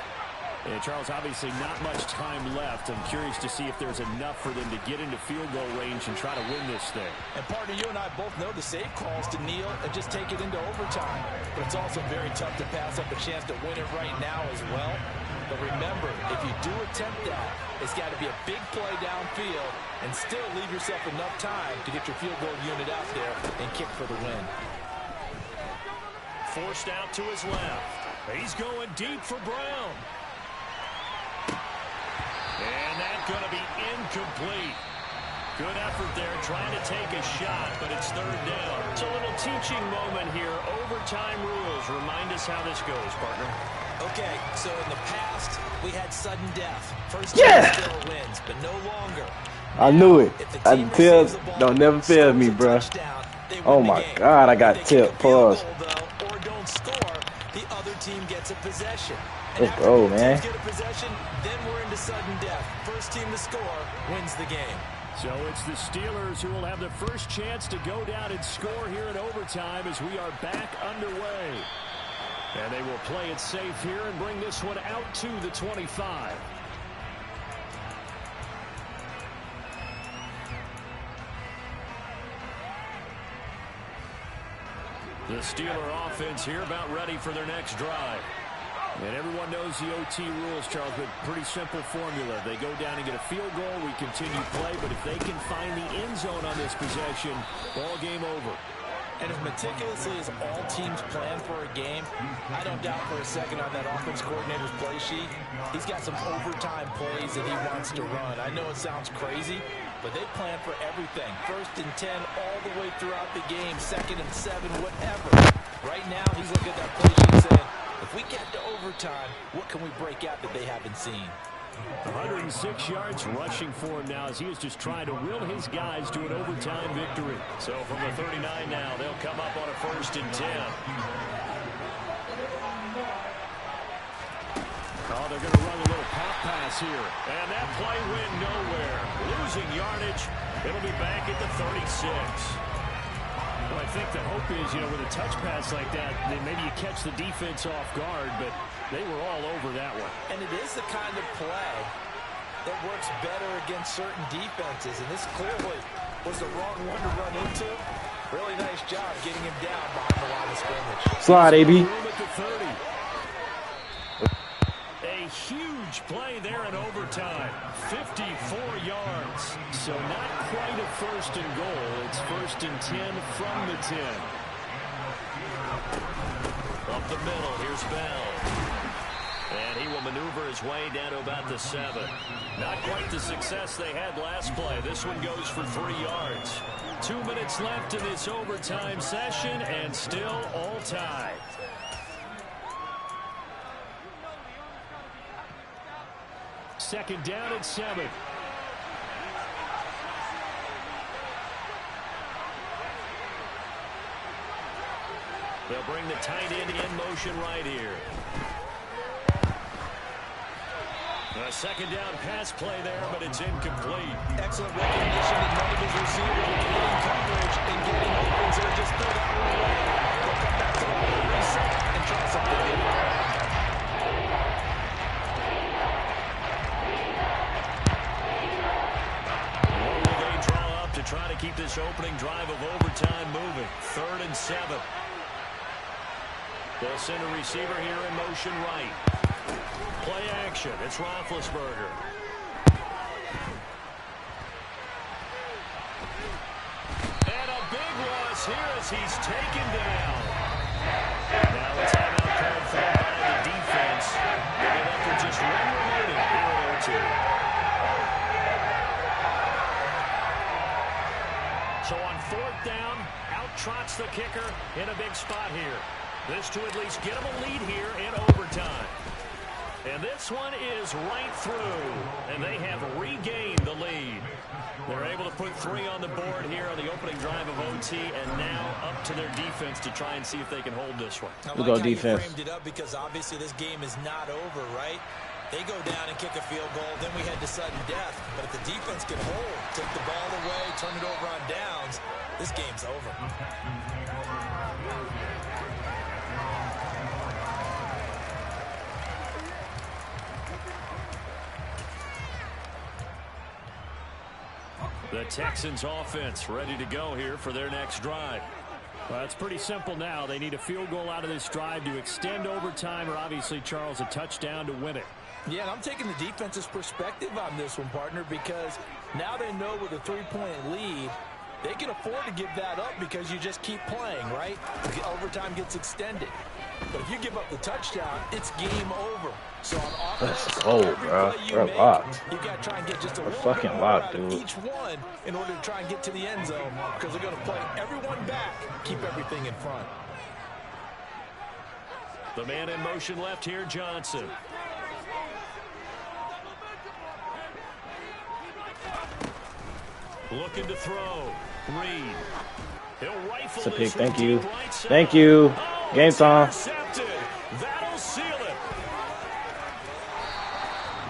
And Charles, obviously not much time left. I'm curious to see if there's enough for them to get into field goal range and try to win this thing. And partner, you and I both know the safe calls to kneel and just take it into overtime. But it's also very tough to pass up a chance to win it right now as well. But remember, if you do attempt that, it's got to be a big play downfield and still leave yourself enough time to get your field goal unit out there and kick for the win. Forced out to his left. He's going deep for Brown. And that's going to be incomplete. Good effort there trying to take a shot, but it's third down. It's a little teaching moment here. Overtime rules. Remind us how this goes, partner. Okay, so in the past, we had sudden death. First team still wins, but no longer. I knew it. Don't never fail me, bro. Oh my God, I got tipped. Pause. Team gets a possession. Let's go, man. Get a possession, then we're into sudden death. First team to score wins the game. So it's the Steelers who will have the first chance to go down and score here in overtime as we are back underway. And they will play it safe here and bring this one out to the 25. The Steeler offense here about ready for their next drive. And everyone knows the OT rules, Charles, but pretty simple formula. They go down and get a field goal, we continue play, but if they can find the end zone on this possession, ball game over. And as meticulously as all teams plan for a game, I don't doubt for a second on that offense coordinator's play sheet, he's got some overtime plays that he wants to run. I know it sounds crazy, but they plan for everything. 1st and 10 all the way throughout the game, 2nd and 7, whatever. Right now, he's looking at that play sheet saying, if we get to overtime, what can we break out that they haven't seen? 106 yards rushing for him now as he is just trying to will his guys to an overtime victory. So from the 39 now, they'll come up on a 1st and 10. Oh, they're going to run a little pop pass here. And that play went nowhere. Losing yardage. It'll be back at the 36. Well, I think the hope is, with a touch pass like that, then maybe you catch the defense off guard, but they were all over that one. And it is the kind of play that works better against certain defenses, and this clearly was the wrong one to run into. Really nice job getting him down behind the line of scrimmage. Slide, AB. A huge play there in overtime. 54 yards. So not quite a 1st and goal. It's 1st and 10 from the 10. Up the middle, here's Bell. And he will maneuver his way down to about the 7. Not quite the success they had last play. This one goes for 3 yards. 2 minutes left in this overtime session, and still all tied. Second down at 7. They'll bring the tight end in motion right here. A second down pass play there, but it's incomplete. Excellent recognition that none of his receivers are getting coverage and getting open, so just throw that one away. They'll come back to the line, reset, and try something new. Try to keep this opening drive of overtime moving. 3rd and 7. They'll send a receiver here in motion right. Play action. It's Roethlisberger. this here as he's taken down. Now a timeout called for by the defense. They'll be left with just one remaining here at 0-2. So on 4th down, out trots the kicker in a big spot here. This to at least get him a lead here in overtime. And this one is right through, and they have regained the lead. They're able to put 3 on the board here on the opening drive of OT, and now up to their defense to try and see if they can hold this one. I like how defense. You framed it up because obviously this game is not over, right? They go down and kick a field goal, then we head to sudden death. But if the defense can hold, take the ball away, turn it over on downs, this game's over. The Texans offense ready to go here for their next drive. Well, it's pretty simple now. They need a field goal out of this drive to extend overtime, or obviously, Charles, a touchdown to win it. Yeah, and I'm taking the defense's perspective on this one, partner, because now they know with a 3-point lead, they can afford to give that up because you just keep playing, right? The overtime gets extended. But if you give up the touchdown, it's game over. So on offense, that's cold, bro. We're locked. You got to try and get just a We're little fucking bit locked, out of dude. each one in order to try and get to the end zone because they're going to play everyone back, keep everything in front. The man in motion left here, Johnson. Looking to throw. Reed. He'll rifle It's a pick. this Thank you. right side. Thank you. Oh, Game time. intercepted. That'll seal it.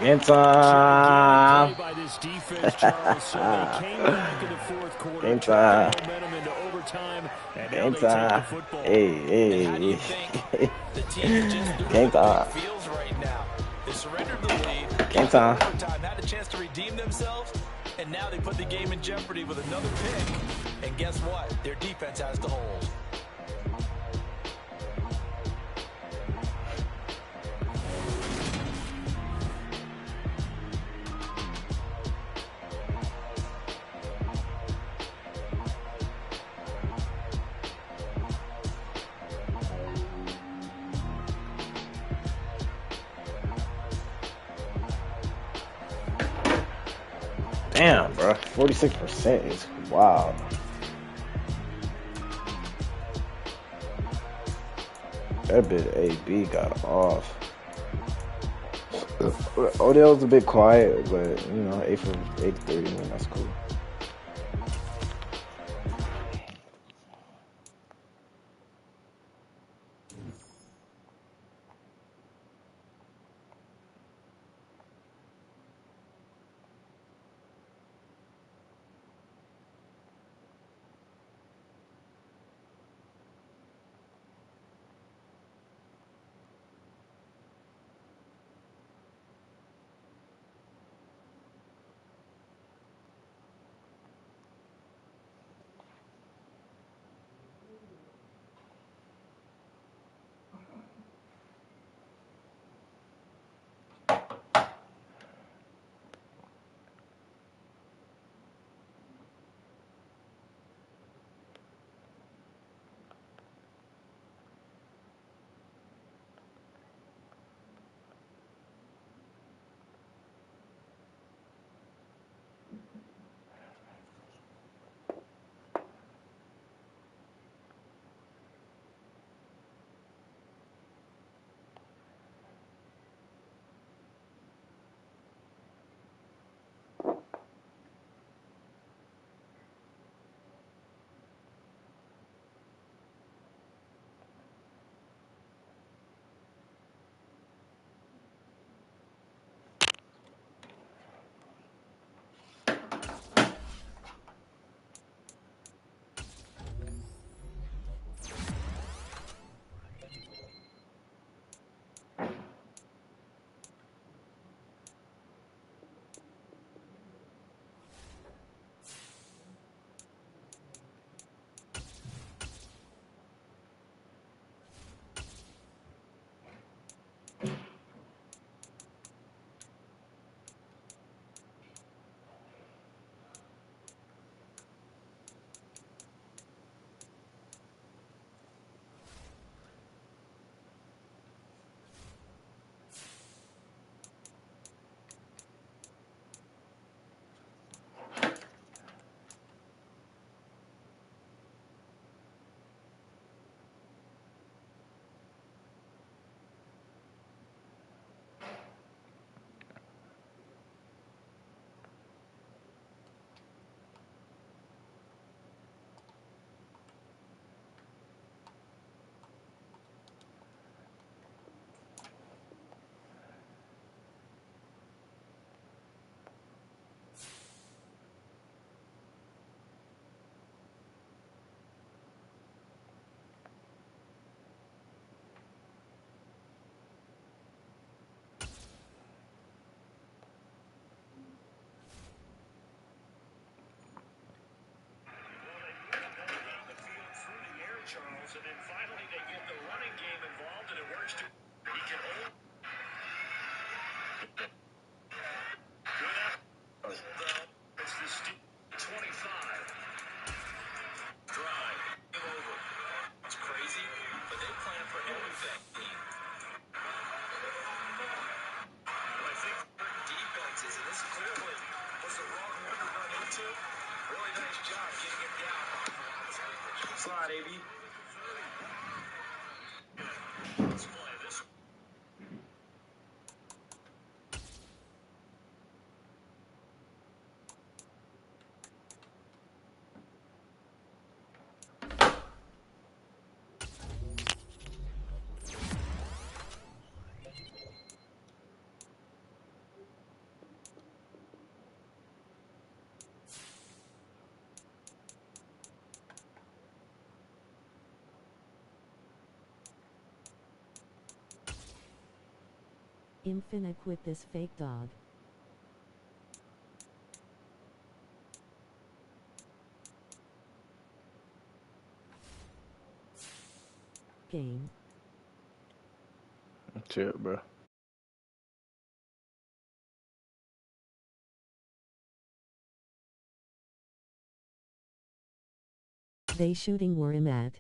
Game time. By this defense, Charles, so they came back in the 4th quarter. Game time. Momentum into overtime, and now Game they take time. the football. Hey, How do you hey. think the team is just doing Game time. what it feels right now? They surrendered the lead. Game time. Overtime, had a chance to redeem themselves, and now they put the game in jeopardy with another pick. And guess what? Their defense has to hold. Damn, bro. 46% is wild. That bit AB got off. Odell's a bit quiet, but you know, 8 for 83, man, that's cool. And then finally they get the running game involved, and it works. He can hold. It's the 25. Drive. Game over. It's crazy, but they plan for everything. I think defenses, and this clearly was the wrong one to run into. Really nice job getting it down. Slide, AB. Let's play this. I'm finna quit this fake dog. Game. Chill, bro. They shooting where I'm at.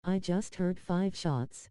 I just heard 5 shots.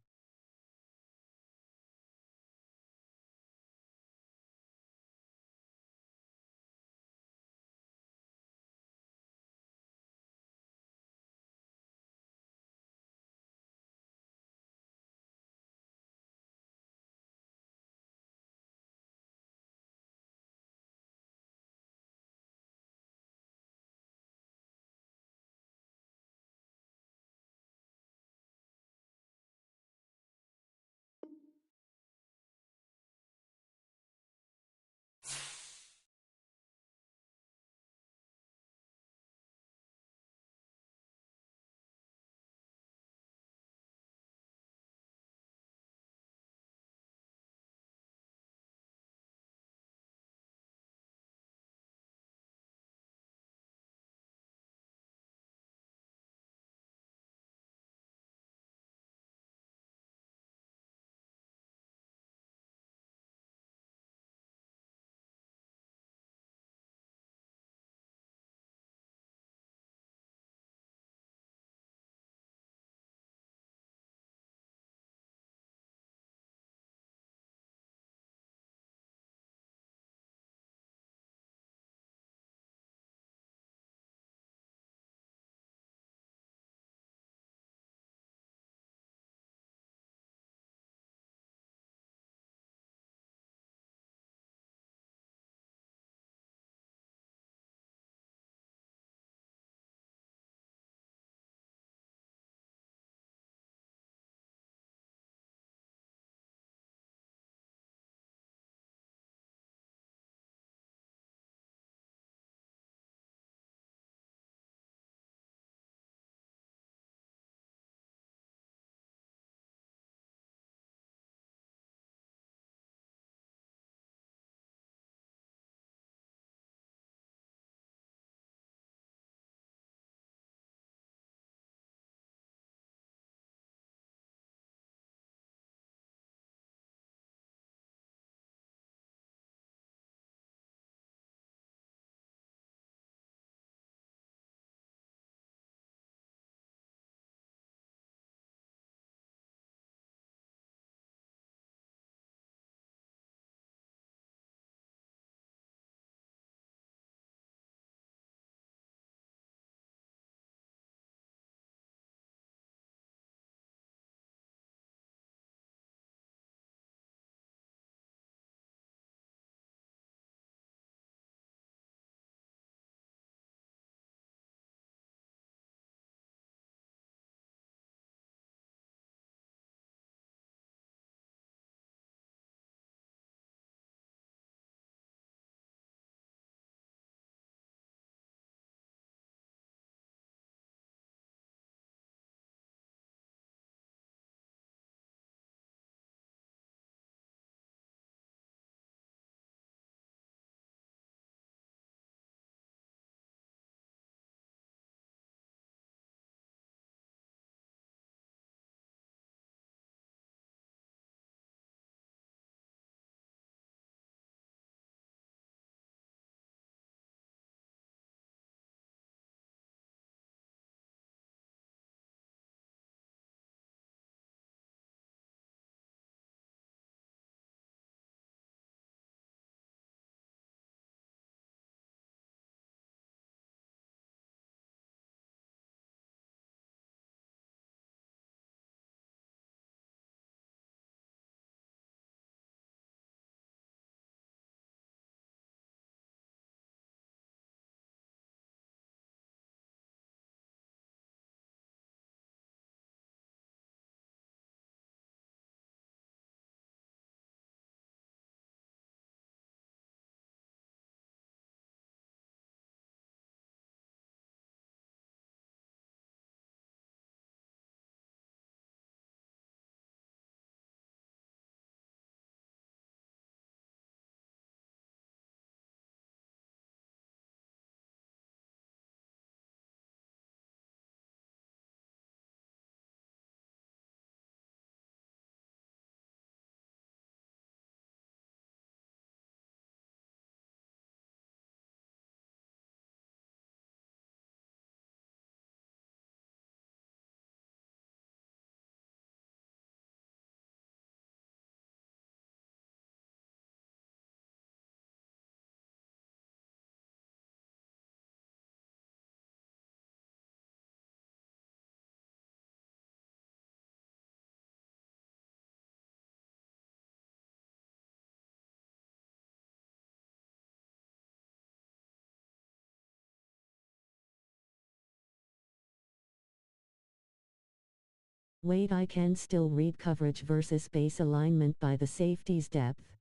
Wait, I can still read coverage versus base alignment by the safety's depth.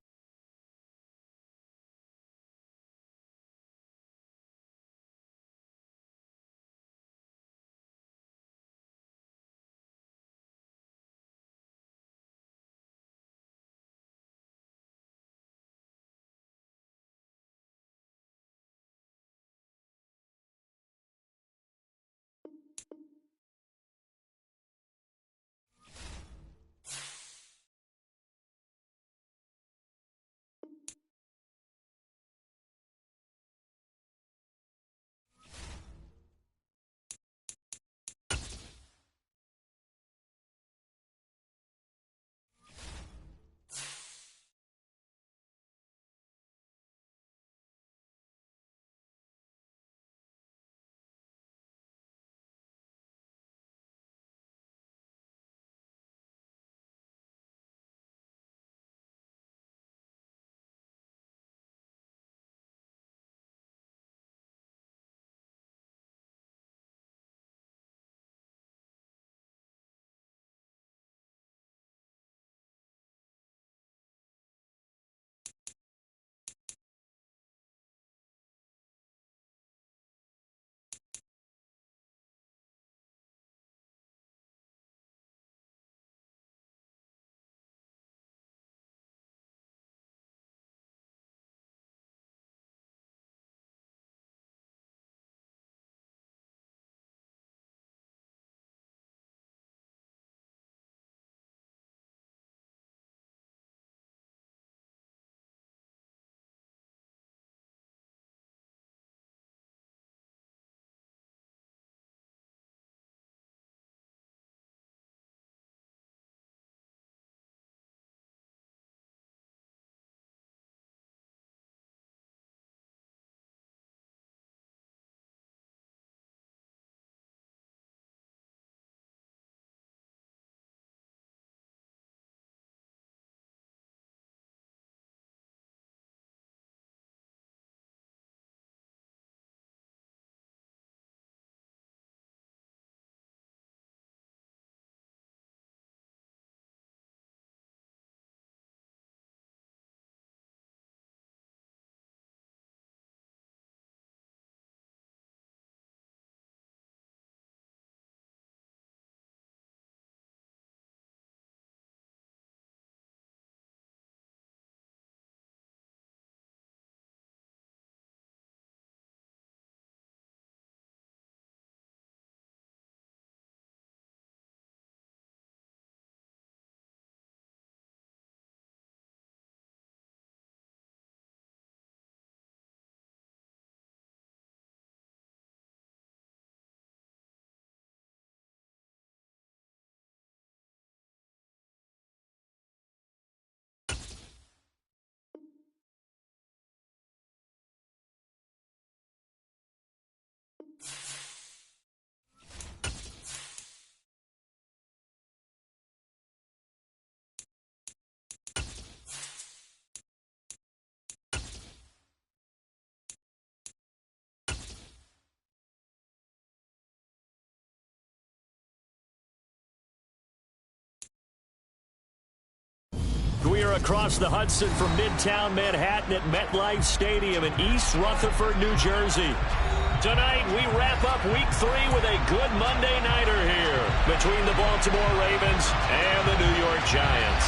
We are across the Hudson from Midtown Manhattan at MetLife Stadium in East Rutherford, New Jersey. Tonight, we wrap up Week 3 with a good Monday nighter here between the Baltimore Ravens and the New York Giants.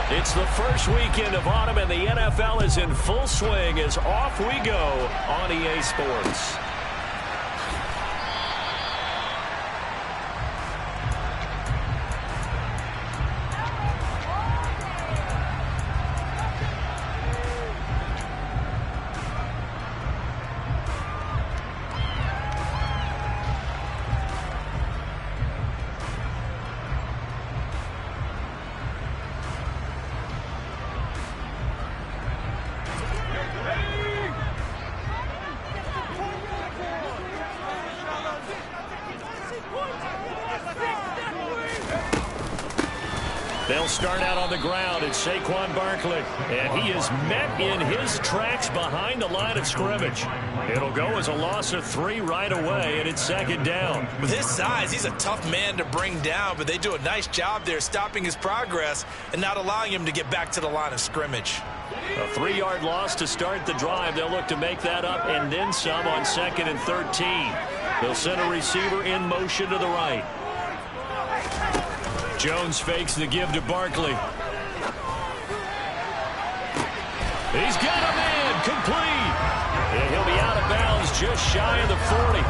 It's the first weekend of autumn, and the NFL is in full swing as off we go on EA Sports. They'll start out on the ground. It's Saquon Barkley. And he is met in his tracks behind the line of scrimmage. It'll go as a loss of 3 right away, and it's second down. With his size, he's a tough man to bring down, but they do a nice job there stopping his progress and not allowing him to get back to the line of scrimmage. A 3-yard loss to start the drive. They'll look to make that up and then some on 2nd and 13. They'll send a receiver in motion to the right. Jones fakes the give to Barkley. He's got a man complete. And he'll be out of bounds just shy of the 40.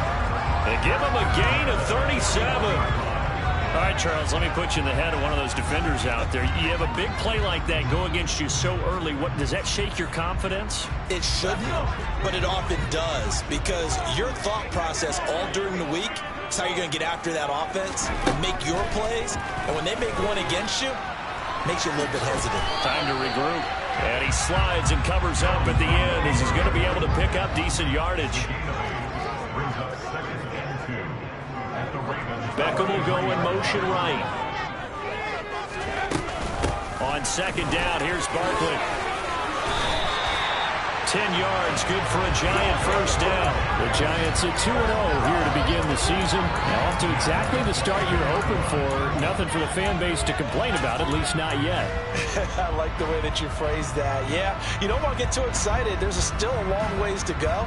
And give him a gain of 37. All right, Charles, let me put you in the head of one of those defenders out there. You have a big play like that go against you so early. What does that shake your confidence? It shouldn't, but it often does, because your thought process all during the week is how you're going to get after that offense and make your plays. And when they make one against you, it makes you a little bit hesitant. Time to regroup. And he slides and covers up at the end as he's going to be able to pick up decent yardage. Beckham will go in motion right. On 2nd down, here's Barkley. 10 yards, good for a Giant first down. The Giants at 2-0 here to begin the season. Now off to exactly the start you're hoping for. Nothing for the fan base to complain about, at least not yet. I like the way that you phrased that. Yeah, you don't want to get too excited. There's still a long ways to go.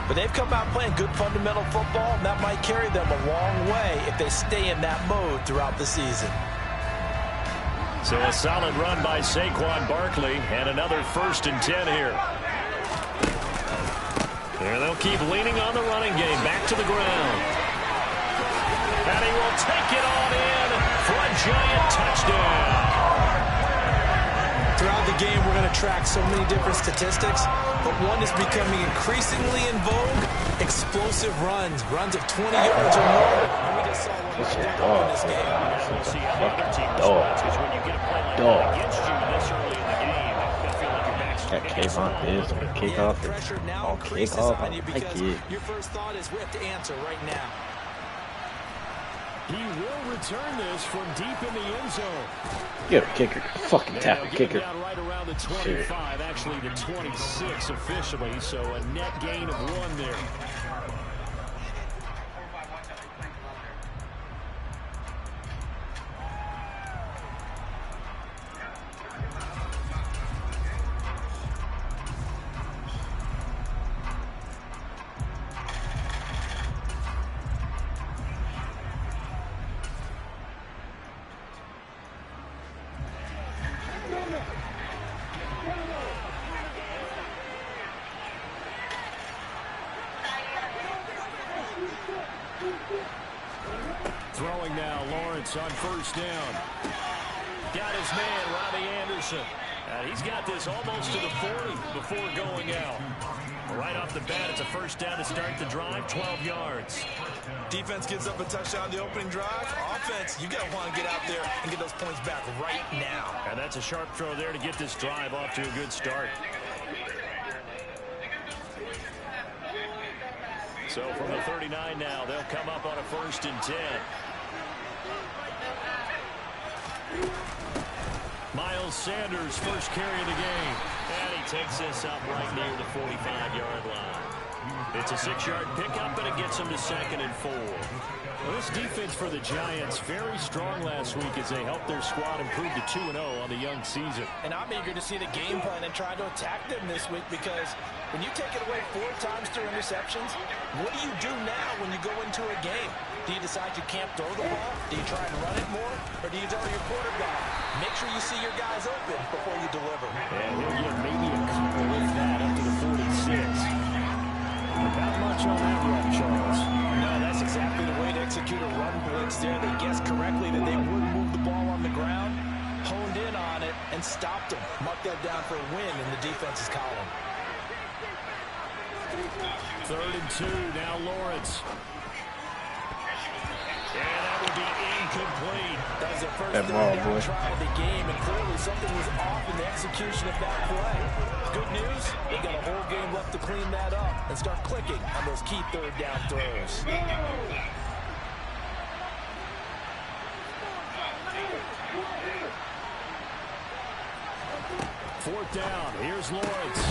But they've come out playing good fundamental football, and that might carry them a long way if they stay in that mode throughout the season. So a solid run by Saquon Barkley, and another 1st and 10 here. There they'll keep leaning on the running game, back to the ground. And he will take it on in for a Giant touchdown. Throughout the game, we're going to track so many different statistics, but one is becoming increasingly in vogue: explosive runs of 20 yards or more. And we just saw one of them in this game. We'll see how the other team responds, because when you get a play like that against you this early in the game, you feel like your back's That kickoff is a kickoff. Pressure now increases on you because your first thought is we have to answer right now. He will return this from deep in the end zone. Get a kicker. Fucking tackle kicker. Right around the 25, actually the 26 officially, so a net gain of 1 there. Throwing now, Lawrence on 1st down. Got his man, Robbie Anderson. He's got this almost to the 40 before going out. Right off the bat, it's a 1st down to start the drive, 12 yards. Defense gives up a touchdown the opening drive. Offense, you got to want to get out there and get those points back right now. And that's a sharp throw there to get this drive off to a good start. So from the 39 now, they'll come up on a 1st and 10. Miles Sanders, first carry of the game. And he takes this up right near the 45-yard line. It's a 6-yard pickup, but it gets him to 2nd and 4. Well, this defense for the Giants, very strong last week as they helped their squad improve to 2-0 on the young season. And I'm eager to see the game plan and try to attack them this week, because when you take it away 4 times through interceptions, what do you do now when you go into a game? Do you decide you can't throw the ball? Do you try and run it more? Or do you tell your quarterback, make sure you see your guys open before you deliver? And he'll get maybe a couple with that up to the 46. Not much on that run, Charles. No, that's exactly the way to execute a run blitz there. They guessed correctly that they wouldn't move the ball on the ground, honed in on it, and stopped them. Mark that down for a win in the defense's column. 3rd and 2, now Lawrence. And that will be incomplete. That was their first down try of the game, and clearly something was off in the execution of that play. Good news, they've got a whole game left to clean that up and start clicking on those key 3rd down throws. 4th down. Here's Lawrence.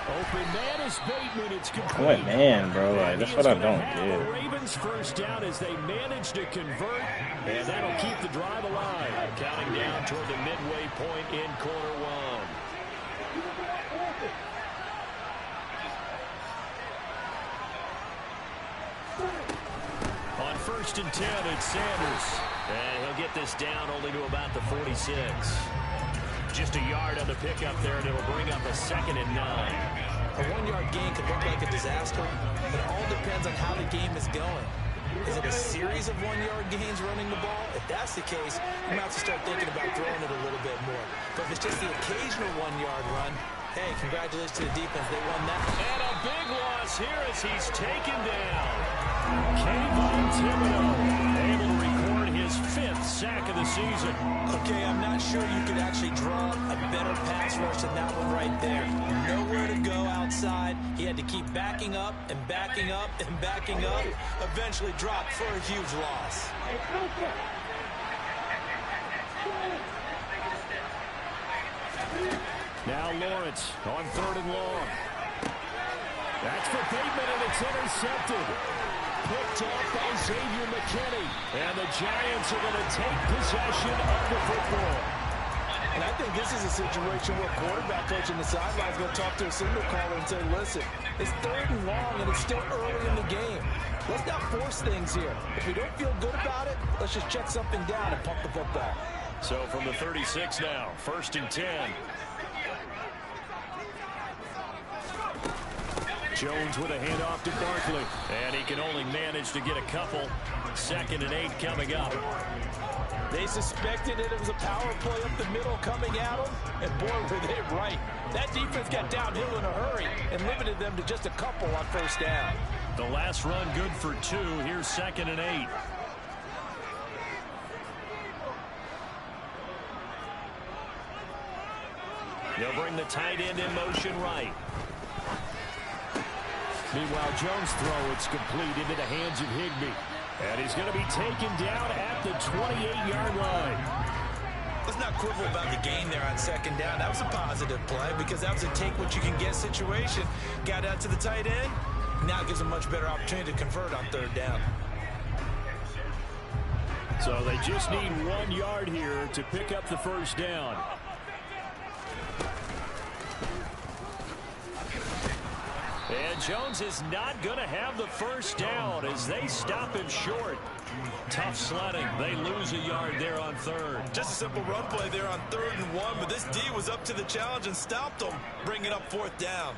Open man is Bateman. It's complete. I went man, bro. Like, that's what I don't get. The Ravens first down as they manage to convert, and that'll keep the drive alive. Counting down toward the midway point in quarter one. On 1st and 10, it's Sanders. And he'll get this down only to about the 46. Just a yard on the pickup there, and it'll bring up a 2nd and 9. A 1-yard gain could look like a disaster, but it all depends on how the game is going. Is it a series of 1-yard gains running the ball? If that's the case, you might have to start thinking about throwing it a little bit more. But if it's just the occasional 1-yard run, hey, congratulations to the defense. They won that. And a big loss here as he's taken down. Kayvon Thibodeaux able to record his 5th sack of the season. Okay, I'm not sure you could actually draw a better pass rush than that one right there. Nowhere to go outside. He had to keep backing up and backing up and backing up. Eventually dropped for a huge loss. Now Lawrence on 3rd and long. That's for Bateman, and it's intercepted. Picked off by Xavier McKinney. And the Giants are going to take possession of the football. And I think this is a situation where quarterback coach on the sideline is going to talk to a signal caller and say, listen, it's 3rd and long, and it's still early in the game. Let's not force things here. If we don't feel good about it, let's just check something down and pump the football. So from the 36 now, 1st and 10. Jones with a handoff to Barkley. And he can only manage to get a couple. 2nd and 8 coming up. They suspected it was a power play up the middle coming at them. And boy, were they right. That defense got downhill in a hurry and limited them to just a couple on 1st down. The last run good for 2. Here's 2nd and 8. They'll bring the tight end in motion right. Meanwhile, Jones' throw, it's complete into the hands of Higbee. And he's going to be taken down at the 28-yard line. Let's not quibble about the gain there on 2nd down. That was a positive play because that was a take-what-you-can-get situation. Got out to the tight end. Now it gives a much better opportunity to convert on 3rd down. So they just need 1 yard here to pick up the 1st down. And Jones is not going to have the 1st down as they stop him short. Tough sledding. They lose a yard there on 3rd. Just a simple run play there on 3rd and 1, but this D was up to the challenge and stopped them, bringing up 4th down.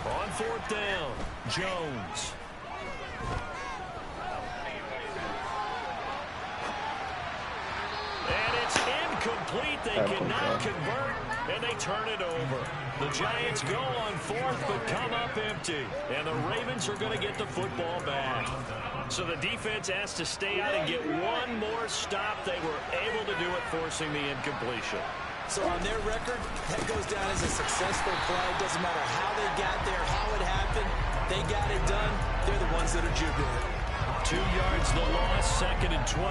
On 4th down, Jones. And it's incomplete. They cannot convert, and they turn it over. The Giants go on 4th, but come up empty. And the Ravens are going to get the football back. So the defense has to stay out and get one more stop. They were able to do it, forcing the incompletion. So on their record, that goes down as a successful play. Doesn't matter how they got there, how it happened. They got it done. They're the ones that are jubilant. 2 yards the loss, 2nd and 12.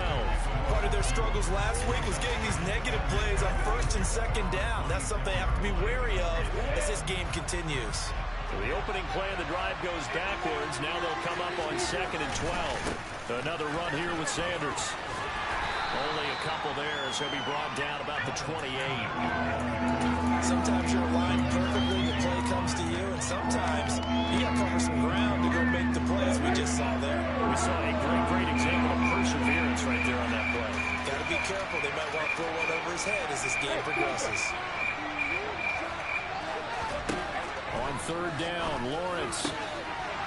Part of their struggles last week was getting these negative plays on 1st and 2nd down. That's something they have to be wary of as this game continues. So the opening play of the drive goes backwards. Now they'll come up on 2nd and 12. Another run here with Sanders. Only a couple there as he'll be brought down about the 28. Sometimes you're aligned perfectly, the play comes to you, and sometimes you got to cover some ground to go make the plays we just saw there. We saw a great example of perseverance right there on that play. Got to be careful. They might want to throw one over his head as this game progresses. On 3rd down, Lawrence.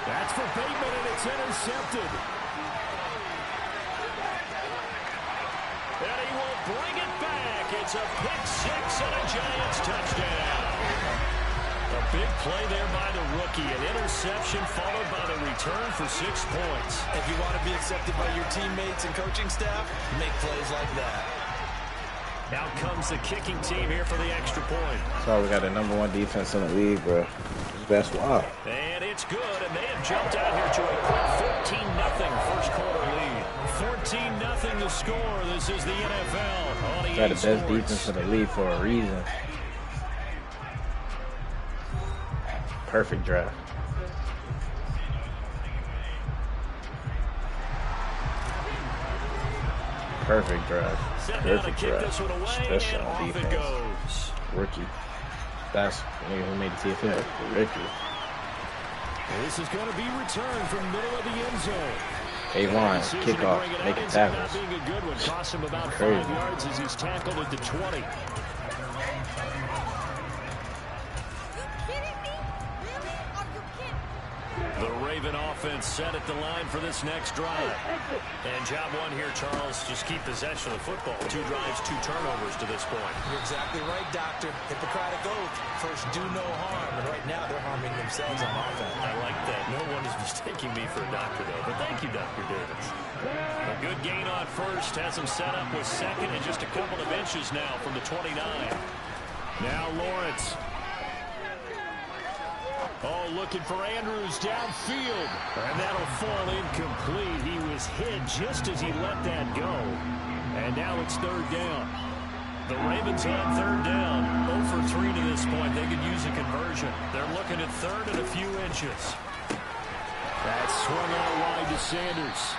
That's for Bateman, and it's intercepted. And he will bring it back. It's a pick 6 and a Giants touchdown. A big play there by the rookie. An interception followed by the return for 6 points. If you want to be accepted by your teammates and coaching staff, make plays like that. Out comes the kicking team here for the extra point. So we got the #1 defense in the league, bro. That's wild. And it's good, and they have jumped out here to a quick 14-0 first quarter lead. 14-0 the score. This is the NFL on EA Got the best Sports. defense in the league for a reason. Perfect draft. Perfect draft. Perfect draft. Especially on defense. Rookie. That's the nigga who made the TFL. Rookie. This is going to be returned from middle of the end zone. A-line, kickoff, making tackles. Being a good one, cost him about Crazy. 5 yards as he's tackled at the 20. The Raven offense set at the line for this next drive. And job one here, Charles, just keep possession of the football. 2 drives, 2 turnovers to this point. You're exactly right, Doctor. Hippocratic oath. First, do no harm. And right now, they're harming themselves on offense. I like that. No one is mistaking me for a doctor, though. But thank you, Dr. Davis. A good gain on first. Has him set up with second and just a couple of inches now from the 29. Now Lawrence. Oh, looking for Andrews downfield. And that'll fall incomplete. He was hit just as he let that go. And now it's 3rd down. The Ravens on 3rd down. 0 for 3 to this point. They could use a conversion. They're looking at 3rd and a few inches. That's swung out wide to Sanders.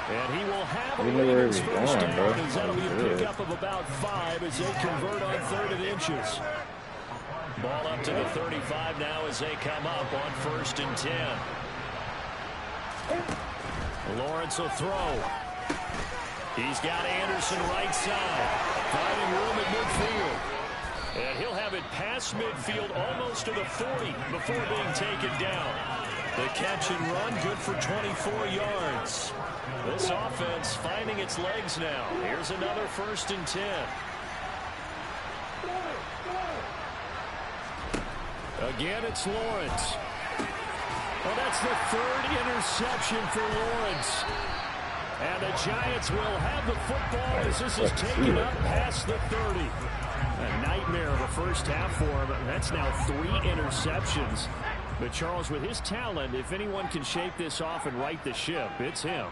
And he will have a Ravens first down. As that'll be a pickup of about 5 as they convert on 3rd and inches. Ball up to the 35 now as they come up on 1st and 10. Lawrence will throw. He's got Anderson right side. Finding room at midfield. And he'll have it past midfield almost to the 40 before being taken down. The catch and run good for 24 yards. This offense finding its legs now. Here's another 1st and 10. Again, it's Lawrence. Well, that's the 3rd interception for Lawrence. And the Giants will have the football as this is taken up past the 30. A nightmare of a first half for him. That's now 3 interceptions. But Charles, with his talent, if anyone can shake this off and right the ship, it's him.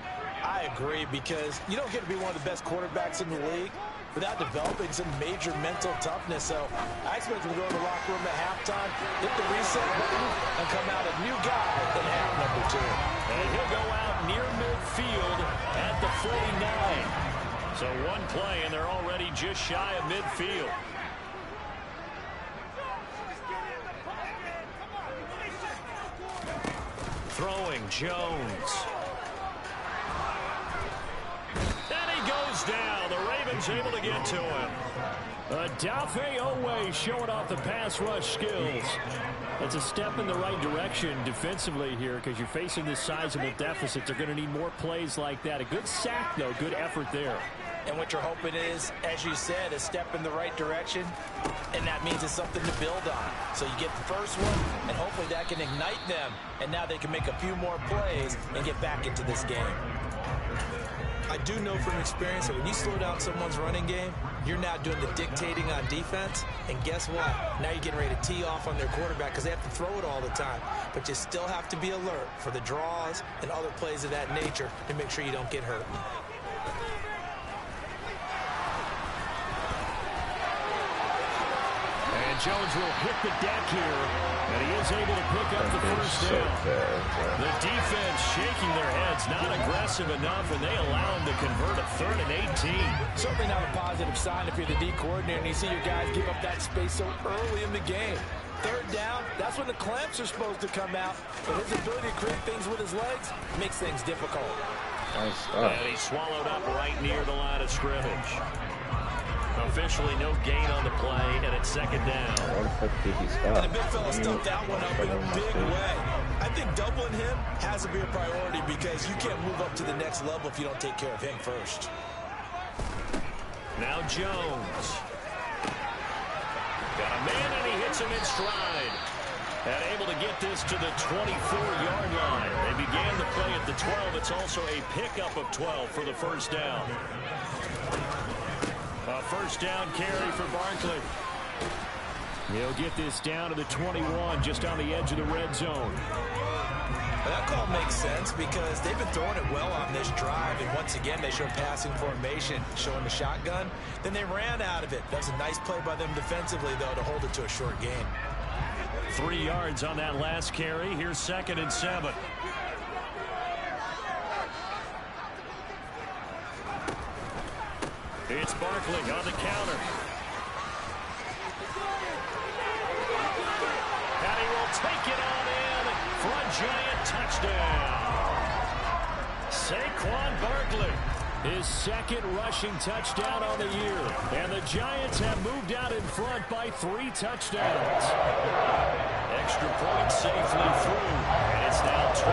I agree, because you don't get to be one of the best quarterbacks in the league without developing some major mental toughness. So I expect him to go to the locker room at halftime, hit the reset button, and come out a new guy in half number 2. And he'll go out near midfield at the 49. So one play, and they're already just shy of midfield. Throwing Jones. And he goes down. The Ravens able to get to him. Odafe Oweh showing off the pass rush skills. It's a step in the right direction defensively here because you're facing this sizable deficit. They're going to need more plays like that. A good sack, though. Good effort there. And what you're hoping is, as you said, a step in the right direction, and that means it's something to build on. So you get the first one, and hopefully that can ignite them, and now they can make a few more plays and get back into this game. I do know from experience that when you slow down someone's running game, you're now doing the dictating on defense, and guess what? Now you're getting ready to tee off on their quarterback because they have to throw it all the time. But you still have to be alert for the draws and other plays of that nature to make sure you don't get hurt. Jones will hit the deck here, and he is able to pick up the first down. The defense shaking their heads, not aggressive enough, and they allow him to convert a 3rd and 18. Certainly not a positive sign if you're the D coordinator and you see your guys give up that space so early in the game. 3rd down, that's when the clamps are supposed to come out, but his ability to create things with his legs makes things difficult. And he swallowed up right near the line of scrimmage. Officially no gain on the play, and it's 2nd down. And the big fella stuffed that one up in a big way. I think doubling him has to be a priority because you can't move up to the next level if you don't take care of him first. Now Jones. Got a man, and he hits him in stride. And able to get this to the 24-yard line. They began the play at the 12. It's also a pickup of 12 for the first down. A first down carry for Barkley. He'll get this down to the 21, just on the edge of the red zone. That call makes sense because they've been throwing it well on this drive, and once again they showed passing formation, showing the shotgun. Then they ran out of it. That was a nice play by them defensively, though, to hold it to a short gain. 3 yards on that last carry. Here's 2nd and 7. It's Barkley on the counter. And he will take it on in for a Giant touchdown. Saquon Barkley, his 2nd rushing touchdown on the year. And the Giants have moved out in front by 3 touchdowns. Extra point safely through. And it's now 21-0.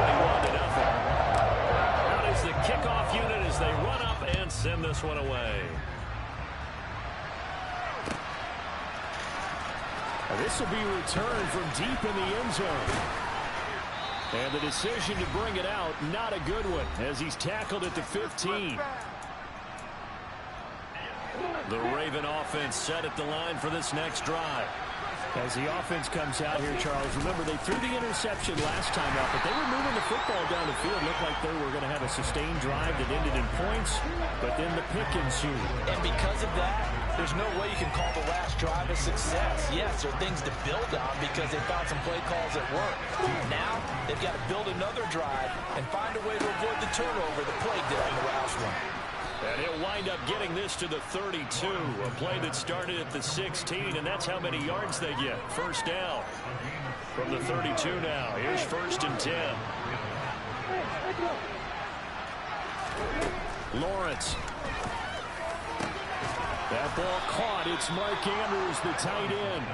Out is the kickoff unit as they run up and send this one away. This will be returned from deep in the end zone. And the decision to bring it out, not a good one, as he's tackled at the 15. The Raven offense set at the line for this next drive. As the offense comes out here, Charles, remember they threw the interception last time out, but they were moving the football down the field. Looked like they were going to have a sustained drive that ended in points, but then the pick ensued. And because of that, there's no way you can call the last drive a success. Yes, there are things to build on because they found some play calls that work. Now, they've got to build another drive and find a way to avoid the turnover that plagued it on the last one. And he'll wind up getting this to the 32, a play that started at the 16, and that's how many yards they get. First down from the 32 now. Here's 1st and 10. Lawrence. That ball caught. It's Mark Andrews, the tight end.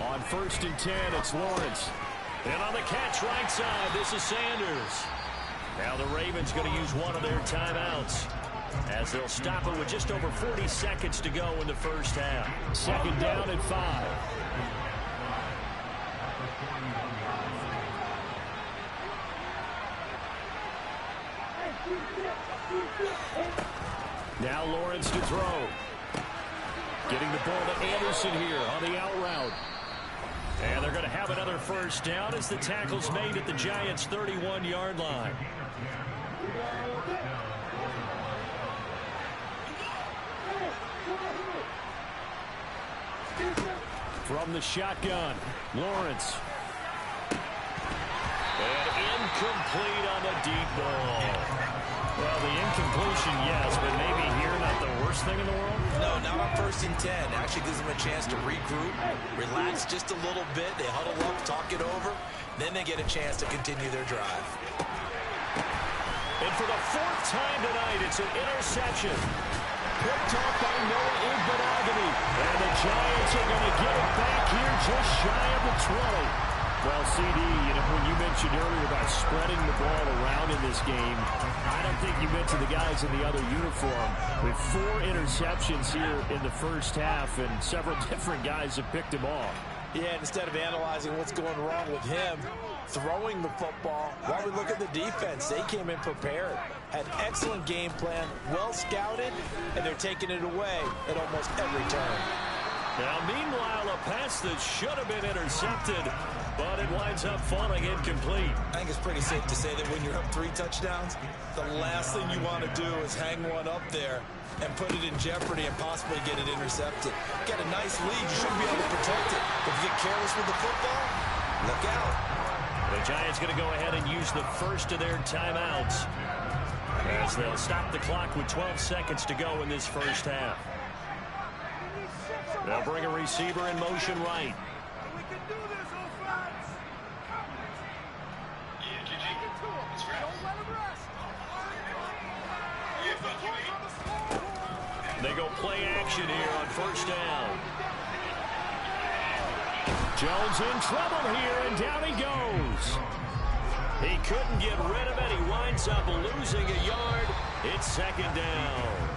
On 1st and 10, it's Lawrence. And on the catch right side, this is Sanders. Now the Ravens going to use one of their timeouts as they'll stop it with just over 40 seconds to go in the first half. 2nd down and 5. Now Lawrence to throw. Getting the ball to Anderson here on the out route. And they're going to have another first down as the tackle's made at the Giants' 31-yard line. From the shotgun, Lawrence. And incomplete on the deep ball. Well, the incompletion, yes, but maybe here not the worst thing in the world? No, not on 1st and 10. Actually gives them a chance to regroup, relax just a little bit. They huddle up, talk it over. Then they get a chance to continue their drive. And for the 4th time tonight, it's an interception. Picked off by Noah Igbinoghene. And the Giants are going to get it back here just shy of the 20. Well, CD, when you mentioned earlier about spreading the ball around in this game, I don't think you mentioned the guys in the other uniform. With 4 interceptions here in the first half, and several different guys have picked him off. Yeah, instead of analyzing what's going wrong with him, throwing the football, while we look at the defense, they came in prepared, had excellent game plan, well scouted, and they're taking it away at almost every turn. Now, meanwhile, a pass that should have been intercepted, but it winds up falling incomplete. I think it's pretty safe to say that when you're up 3 touchdowns, the last thing you want to do is hang one up there and put it in jeopardy and possibly get it intercepted. Get a nice lead, you should be able to protect it. If you get careless with the football, look out. The Giants going to go ahead and use the first of their timeouts as they'll stop the clock with 12 seconds to go in this first half. They'll bring a receiver in motion right. They go play action here on 1st down. Jones in trouble here, and down he goes. He couldn't get rid of it. He winds up losing a yard. It's 2nd down.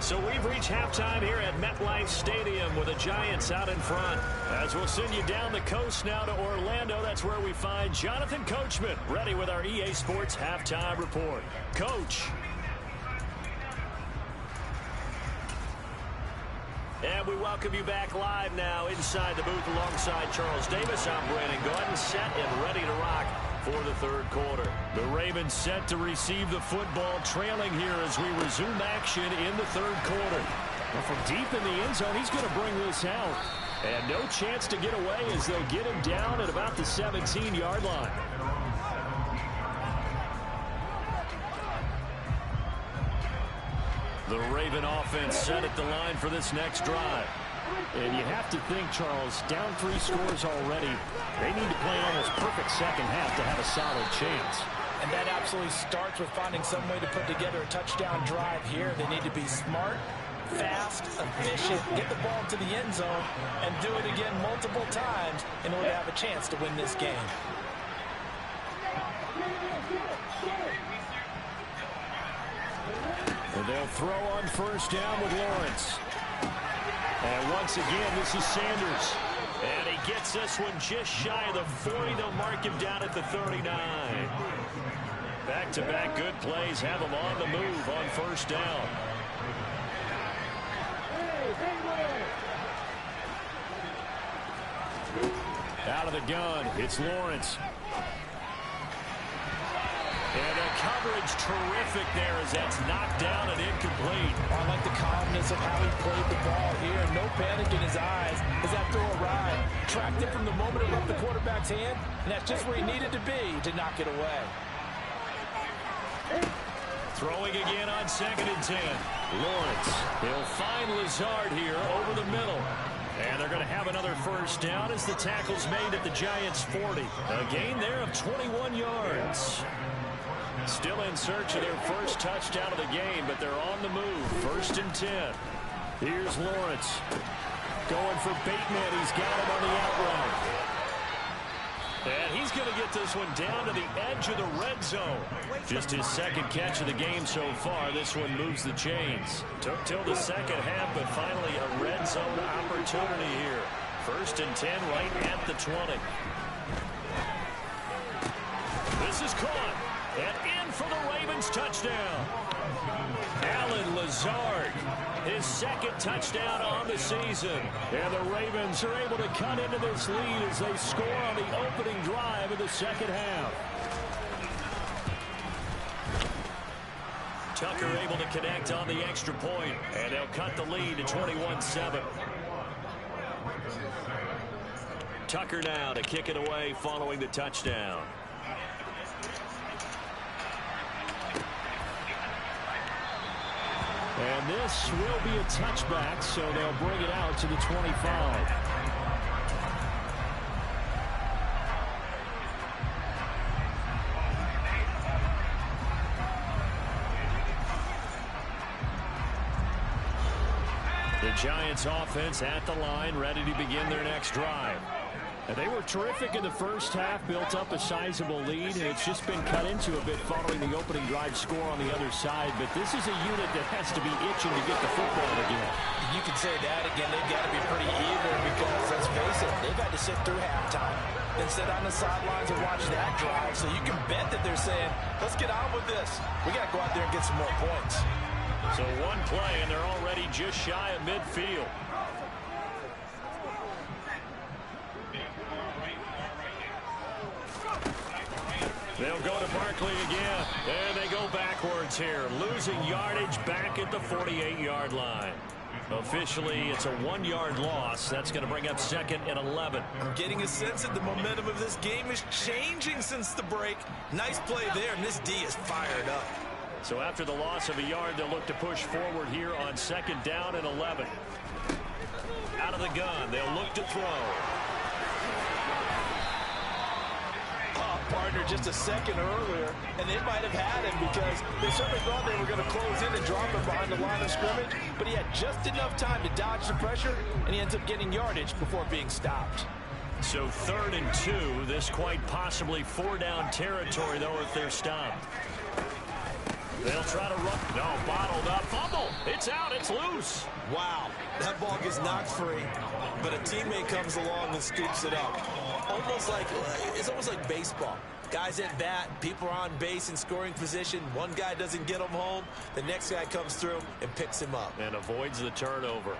So we've reached halftime here at MetLife Stadium with the Giants out in front. As we'll send you down the coast now to Orlando, that's where we find Jonathan Coachman ready with our EA Sports Halftime Report. Coach. And we welcome you back live now inside the booth alongside Charles Davis. I'm Brandon Gaudin, set and ready to rock for the third quarter. The Ravens set to receive the football, trailing here as we resume action in the third quarter. Well, from deep in the end zone, he's going to bring this out. And no chance to get away as they'll get him down at about the 17-yard line. The Raven offense set at the line for this next drive. And you have to think, Charles, down 3 scores already. They need to play an almost perfect second half to have a solid chance. And that absolutely starts with finding some way to put together a touchdown drive here. They need to be smart, fast, efficient, get the ball to the end zone, and do it again multiple times in order to have a chance to win this game. And they'll throw on first down with Lawrence. And once again, this is Sanders. And he gets this one just shy of the 40. They'll mark him down at the 39. Back-to-back good plays have him on the move on first down. Out of the gun, it's Lawrence. And the coverage terrific there as that's knocked down and incomplete. I like the calmness of how he played the ball here. No panic in his eyes as that throw arrived. Tracked it from the moment it left the quarterback's hand, and that's just where he needed to be to knock it away. Throwing again on 2nd and 10. Lawrence. He'll find Lazard here over the middle. And they're going to have another first down as the tackle's made at the Giants' 40. A gain there of 21 yards. Still in search of their first touchdown of the game, but they're on the move. 1st and 10. Here's Lawrence. Going for Bateman. He's got him on the outrun. And he's going to get this one down to the edge of the red zone. Just his second catch of the game so far. This one moves the chains. Took till the second half, but finally a red zone opportunity here. 1st and 10 right at the 20. This is caught. And in for the Ravens touchdown. Allen Lazard, his second touchdown on the season. And the Ravens are able to cut into this lead as they score on the opening drive of the second half. Tucker able to connect on the extra point, and they'll cut the lead to 21-7. Tucker now to kick it away following the touchdown. And this will be a touchback, so they'll bring it out to the 25. The Giants offense at the line, ready to begin their next drive. And they were terrific in the first half, built up a sizable lead, and it's just been cut into a bit following the opening drive score on the other side. But this is a unit that has to be itching to get the football again. You can say that again. They've got to be pretty eager because, let's face it, they've had to sit through halftime, then sit on the sidelines and watch that drive. So you can bet that they're saying, let's get on with this. We got to go out there and get some more points. So one play, and they're already just shy of midfield. They'll go to Barkley again, and they go backwards here, losing yardage back at the 48-yard line. Officially, it's a 1-yard loss. That's going to bring up 2nd and 11. I'm getting a sense that the momentum of this game is changing since the break. Nice play there, and this D is fired up. So after the loss of a yard, they'll look to push forward here on 2nd down and 11. Out of the gun, they'll look to throw. Partner just a second earlier, and they might have had him because they certainly thought they were going to close in and drop him behind the line of scrimmage, but he had just enough time to dodge the pressure, and he ends up getting yardage before being stopped. So 3rd and 2, this quite possibly 4-down territory, though, if they're stopped. They'll try to run. No, bottled up. Fumble. It's gets out. It's loose. Wow, that ball gets knocked free, but a teammate comes along and scoops it up. It's almost like baseball. Guys at bat, people are on base in scoring position. One guy doesn't get him home. The next guy comes through and picks him up. And avoids the turnover.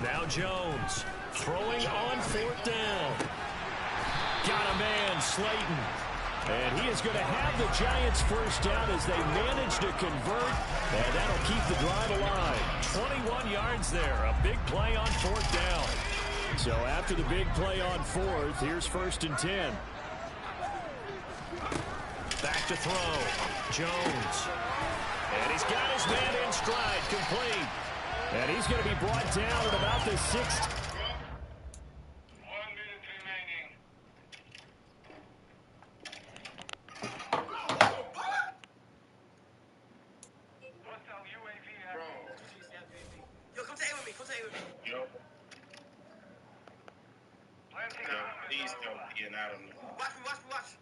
Now Jones throwing on 4th down. Got a man, Slayton. And he is going to have the Giants first down as they manage to convert. And that'll keep the drive alive. 21 yards there. A big play on 4th down. So after the big play on 4th, here's 1st and 10. Back to throw. Jones. And he's got his man in stride, complete. And he's going to be brought down at about the 6th. 1 minute remaining. Hostile UAV active. Yo, come stay with me. Come stay with me. Yo. Please don't get out of me. Watch.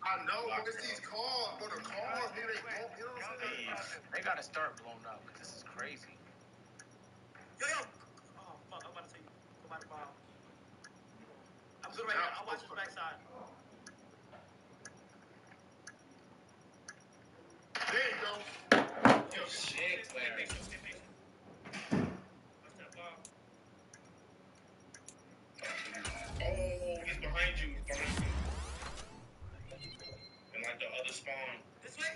I know, but it's these cars, but the cars, they don't, you know what I'm saying? They gotta start blowing up, because this is crazy. Yo. Oh, fuck. I'm about to tell you about the bomb. I'm good right now. I'll watch his backside. There you go. Yo, shit, Larry. Oh, he's behind you. And like the other spawn. This way?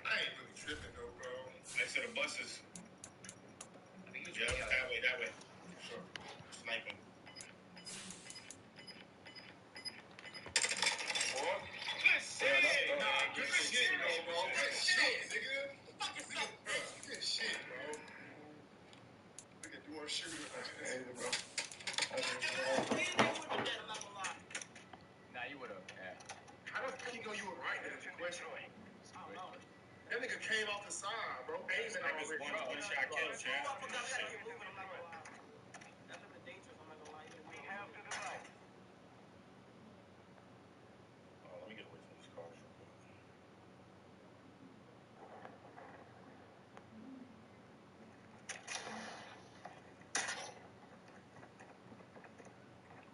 I ain't really tripping though, bro. Next to the buses. Yeah, that way. Sure. Sniping. Oh, good shit. Good shit, bro. Good shit, nigga. Good shit, bro. We can do our shit with that, bro. Nah, you would've. Yeah. I don't think you were right there. Question. That nigga came off the side, bro. Aiming already. One shot kill, champ. Oh, let me get away from this car.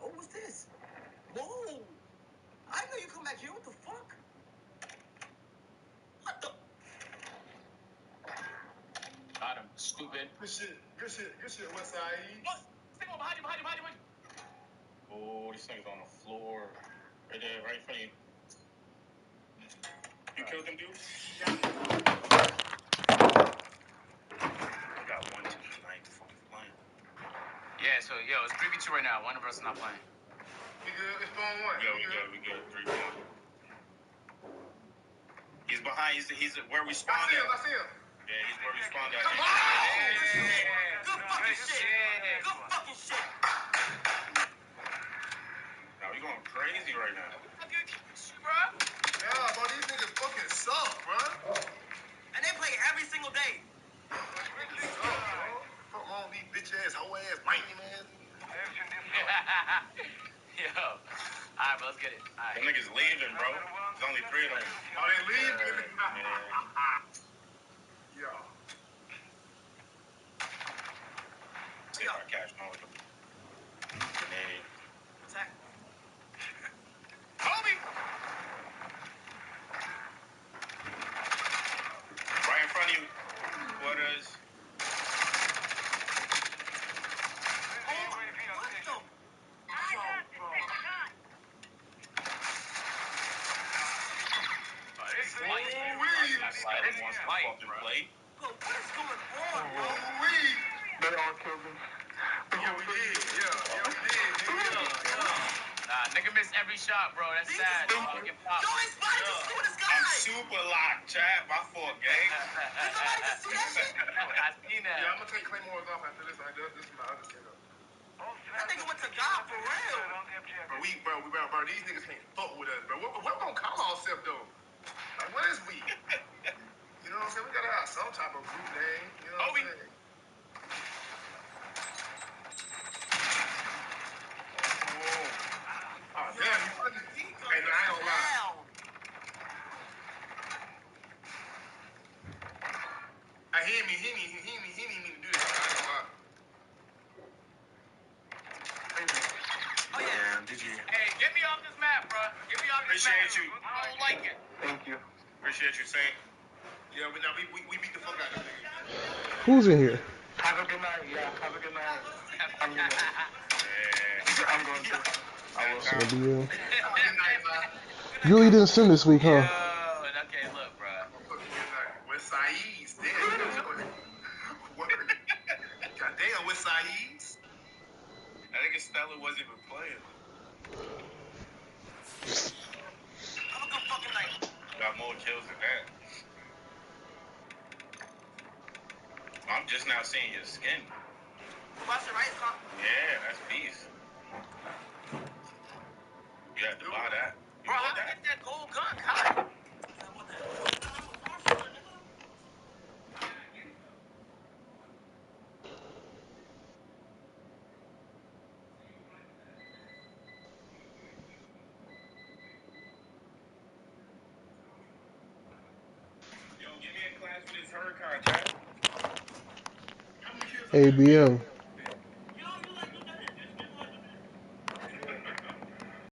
Oh, what's this? Whoa! I know you come back here. What the fuck? What the? Got him, stupid. Good shit, West Side. What? Stay on behind you. Oh, this thing's on the floor. Right there, right in front of you. You killed him, dude? I got 1, 2, 3, 9 fucking playing. Yeah, so, it's 3v2 right now. One of us is not playing. We good? It's going one. Yeah, we good. 3-1. He's behind. He's where we spawned at. I see him. Yeah, he's where we spawned at. Good fucking shit. Now we going crazy right now. Yeah, bro, these niggas fucking suck, bro. And they play every single day. Fuck on these bitch ass, hoe ass, whiny man. Yo. Alright, bro, let's get it. Alright. Them niggas leaving, bro. There's only 3 of them. Oh, they leaving? Yeah. Yeah. See if I catch one with them. Grenade. Attack. Kobe! Right in front of you. Quarters. Nigga missed every shot, bro. That's sad. Yo, it's body just shoot this guy. I'm super locked, chap. My fault, gang. Somebody just shoot that shit. I seen that. Yeah, I'm gonna take Claymores off after this. This is my other setup. That nigga went to God. for real. Bro, these niggas can't fuck with us, bro. What we gonna call ourselves, though? Like, what is we? You know what I'm saying? We gotta have some type of group name. You know what I'm saying? Oh, damn, you fucking deep. Hey, man, I ain't gonna lie. He didn't mean to do this. I ain't gonna lie. Oh, yeah. Damn, did you? Hey, get me off this map, bro. Get me off this map. Appreciate you. I don't like it. Thank you. Appreciate you, Saint. Yeah, but now we beat the fuck out of them niggas. Who's in here? Have a good night. Yeah, have a good night. I'm going to. I will. So do you? Have a good night, man. You really didn't swim this week, huh? Okay, look, bro. With Saeed's, damn. Goddamn, with Saeed's. I think Stella wasn't even playing. Have a good fucking night. Got more kills than that. I'm just now seeing your skin. Watch it, right? Yeah, that's beast. You have to buy that. Bro, how did I get that gold gun? How? Yo, give me a class with this hurricane, Jack. ABM.